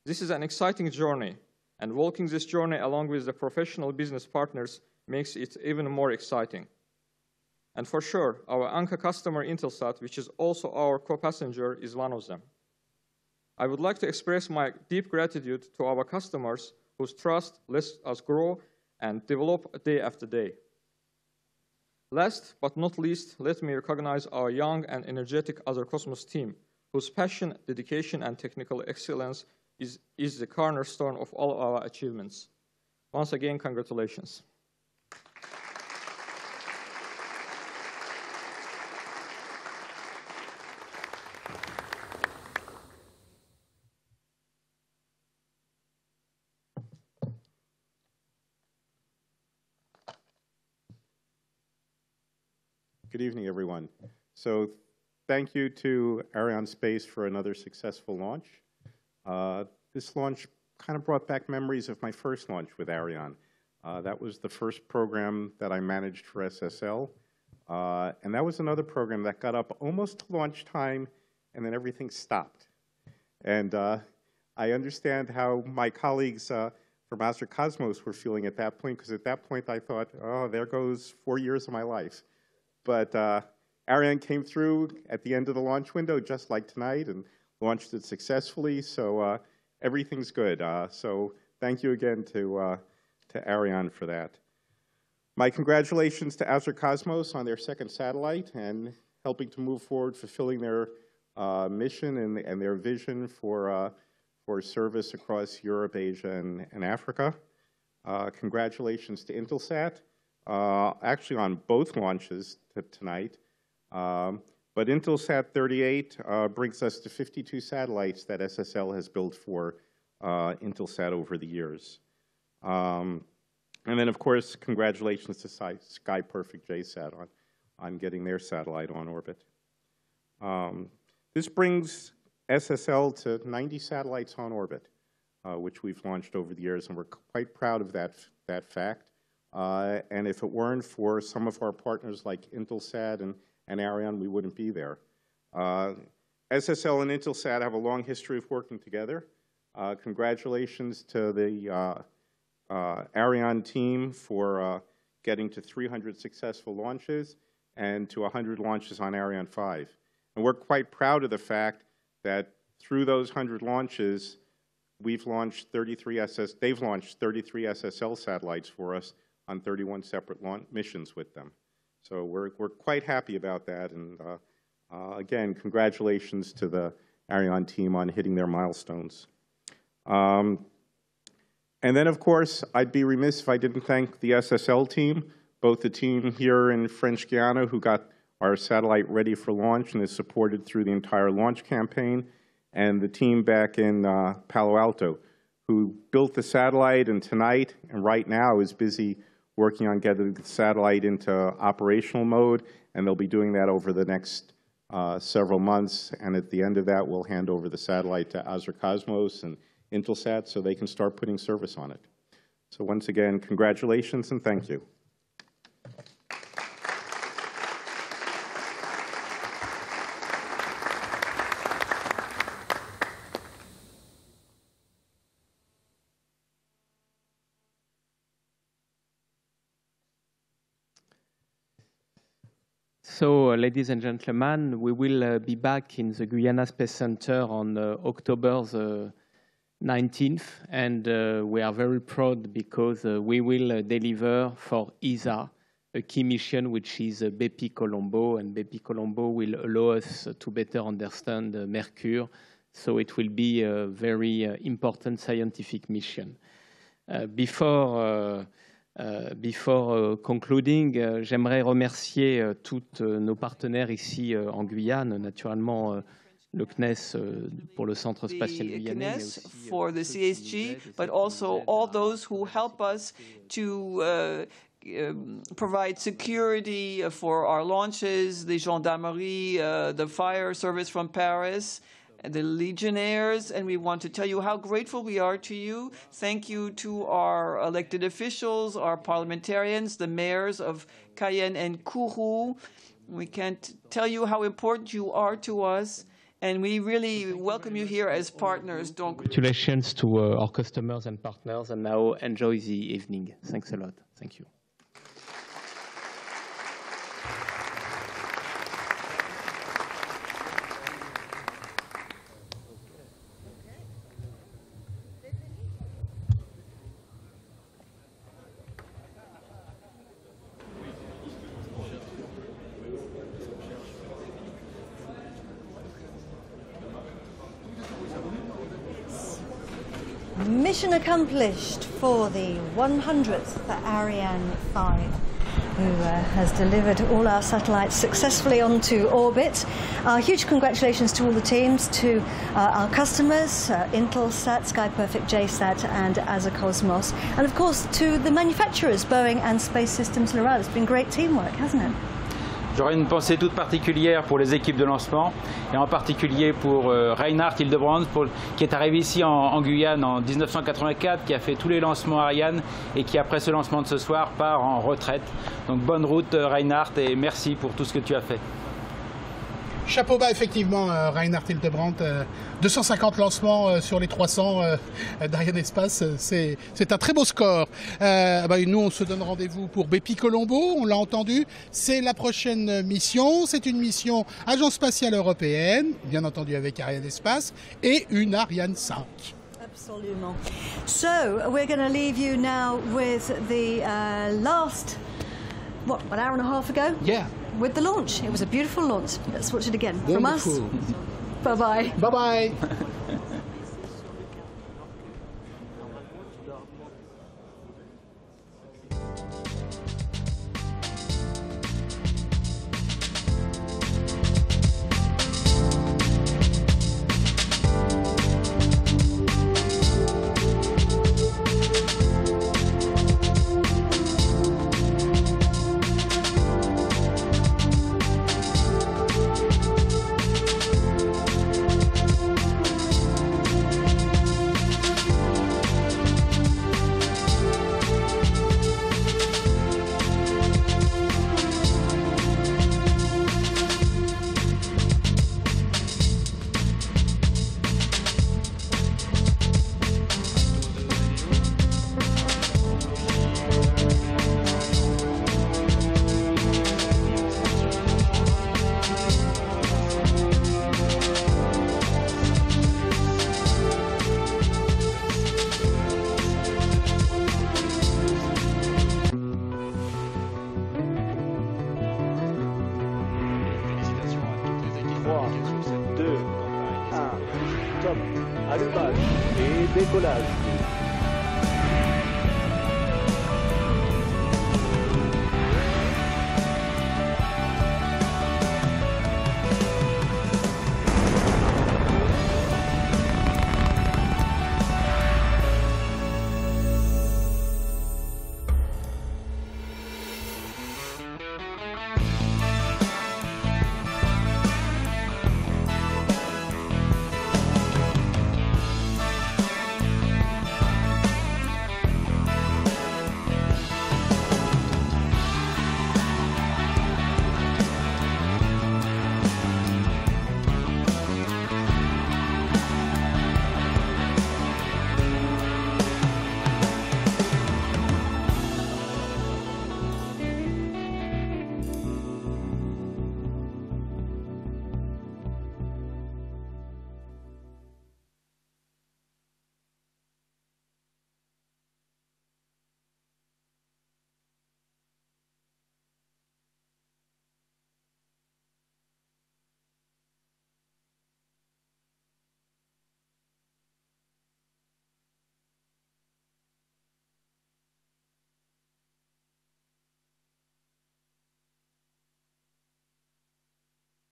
This is an exciting journey, and walking this journey along with the professional business partners makes it even more exciting. And for sure, our anchor customer Intelsat, which is also our co-passenger, is one of them. I would like to express my deep gratitude to our customers whose trust lets us grow and develop day after day. Last but not least, let me recognize our young and energetic Azercosmos team, whose passion, dedication, and technical excellence is the cornerstone of all our achievements. Once again, congratulations. Good evening, everyone. So thank you to Arianespace for another successful launch. This launch kind of brought back memories of my first launch with Ariane. That was the first program that I managed for SSL. And that was another program that got up almost to launch time, and then everything stopped. And I understand how my colleagues from Azercosmos were feeling at that point, because at that point I thought, oh, there goes 4 years of my life. But Ariane came through at the end of the launch window, just like tonight, and launched it successfully. So everything's good. So thank you again to Ariane for that. My congratulations to Azercosmos on their second satellite and helping to move forward, fulfilling their mission and their vision for service across Europe, Asia, and Africa. Congratulations to Intelsat. Actually on both launches tonight. But Intelsat 38 brings us to 52 satellites that SSL has built for Intelsat over the years. And then, of course, congratulations to SkyPerfect JSAT on getting their satellite on orbit. This brings SSL to 90 satellites on orbit, which we've launched over the years, and we're quite proud of that fact. And if it weren't for some of our partners like Intelsat and Ariane, we wouldn't be there. SSL and Intelsat have a long history of working together. Congratulations to the Ariane team for getting to 300 successful launches and to 100 launches on Ariane 5. And we're quite proud of the fact that through those 100 launches, they've launched 33 SSL satellites for us on 31 separate missions with them. So we're quite happy about that. And again, congratulations to the Ariane team on hitting their milestones. And then, of course, I'd be remiss if I didn't thank the SSL team, both the team here in French Guiana, who got our satellite ready for launch and is supported through the entire launch campaign, and the team back in Palo Alto, who built the satellite and tonight and right now is busy working on getting the satellite into operational mode, and they'll be doing that over the next several months. And at the end of that, we'll hand over the satellite to Azercosmos and Intelsat so they can start putting service on it. So once again, congratulations and thank you. So, ladies and gentlemen, we will be back in the Guiana Space Center on October the 19th, and we are very proud because we will deliver for ESA a key mission, which is Bepi Colombo, and Bepi Colombo will allow us to better understand Mercury, so it will be a very important scientific mission. Before concluding, j'aimerais remercier tous nos partenaires ici en Guyane, naturellement le CNES pour le Centre spatial guyanais, for the CSG, but also all those who help us to provide security for our launches, the gendarmerie, the fire service from Paris, the Legionnaires, and we want to tell you how grateful we are to you. Thank you to our elected officials, our parliamentarians, the mayors of Cayenne and Kourou. We can't tell you how important you are to us, and we really welcome you here as partners. Congratulations to our customers and partners, and now enjoy the evening. Thanks a lot. Thank you. Mission accomplished for the 100th Ariane 5, who has delivered all our satellites successfully onto orbit. Huge congratulations to all the teams, to our customers, Intelsat, SkyPerfect, JSAT and Azercosmos, and of course to the manufacturers, Boeing and Space Systems L'Oréal. It's been great teamwork, hasn't it? J'aurais une pensée toute particulière pour les équipes de lancement, et en particulier pour Reinhard Hildebrandt, qui est arrivé ici en Guyane en 1984, qui a fait tous les lancements Ariane et qui, après ce lancement de ce soir, part en retraite. Donc bonne route Reinhard, et merci pour tout ce que tu as fait. Chapeau bas, effectivement, Reinhard Hildebrandt. 250 lancements sur les 300 d'Arianespace, c'est un très beau score. Nous, on se donne rendez-vous pour Bepi Colombo, on l'a entendu. C'est la prochaine mission. C'est une mission Agence spatiale européenne, bien entendu avec Arianespace, et une Ariane 5. Absolument. So, we're going to leave you now with the last, what, an hour and a half ago? Yeah. With the launch. It was a beautiful launch. Let's watch it again. Wonderful. From us. Bye-bye. Bye-bye. Allumage et décollage.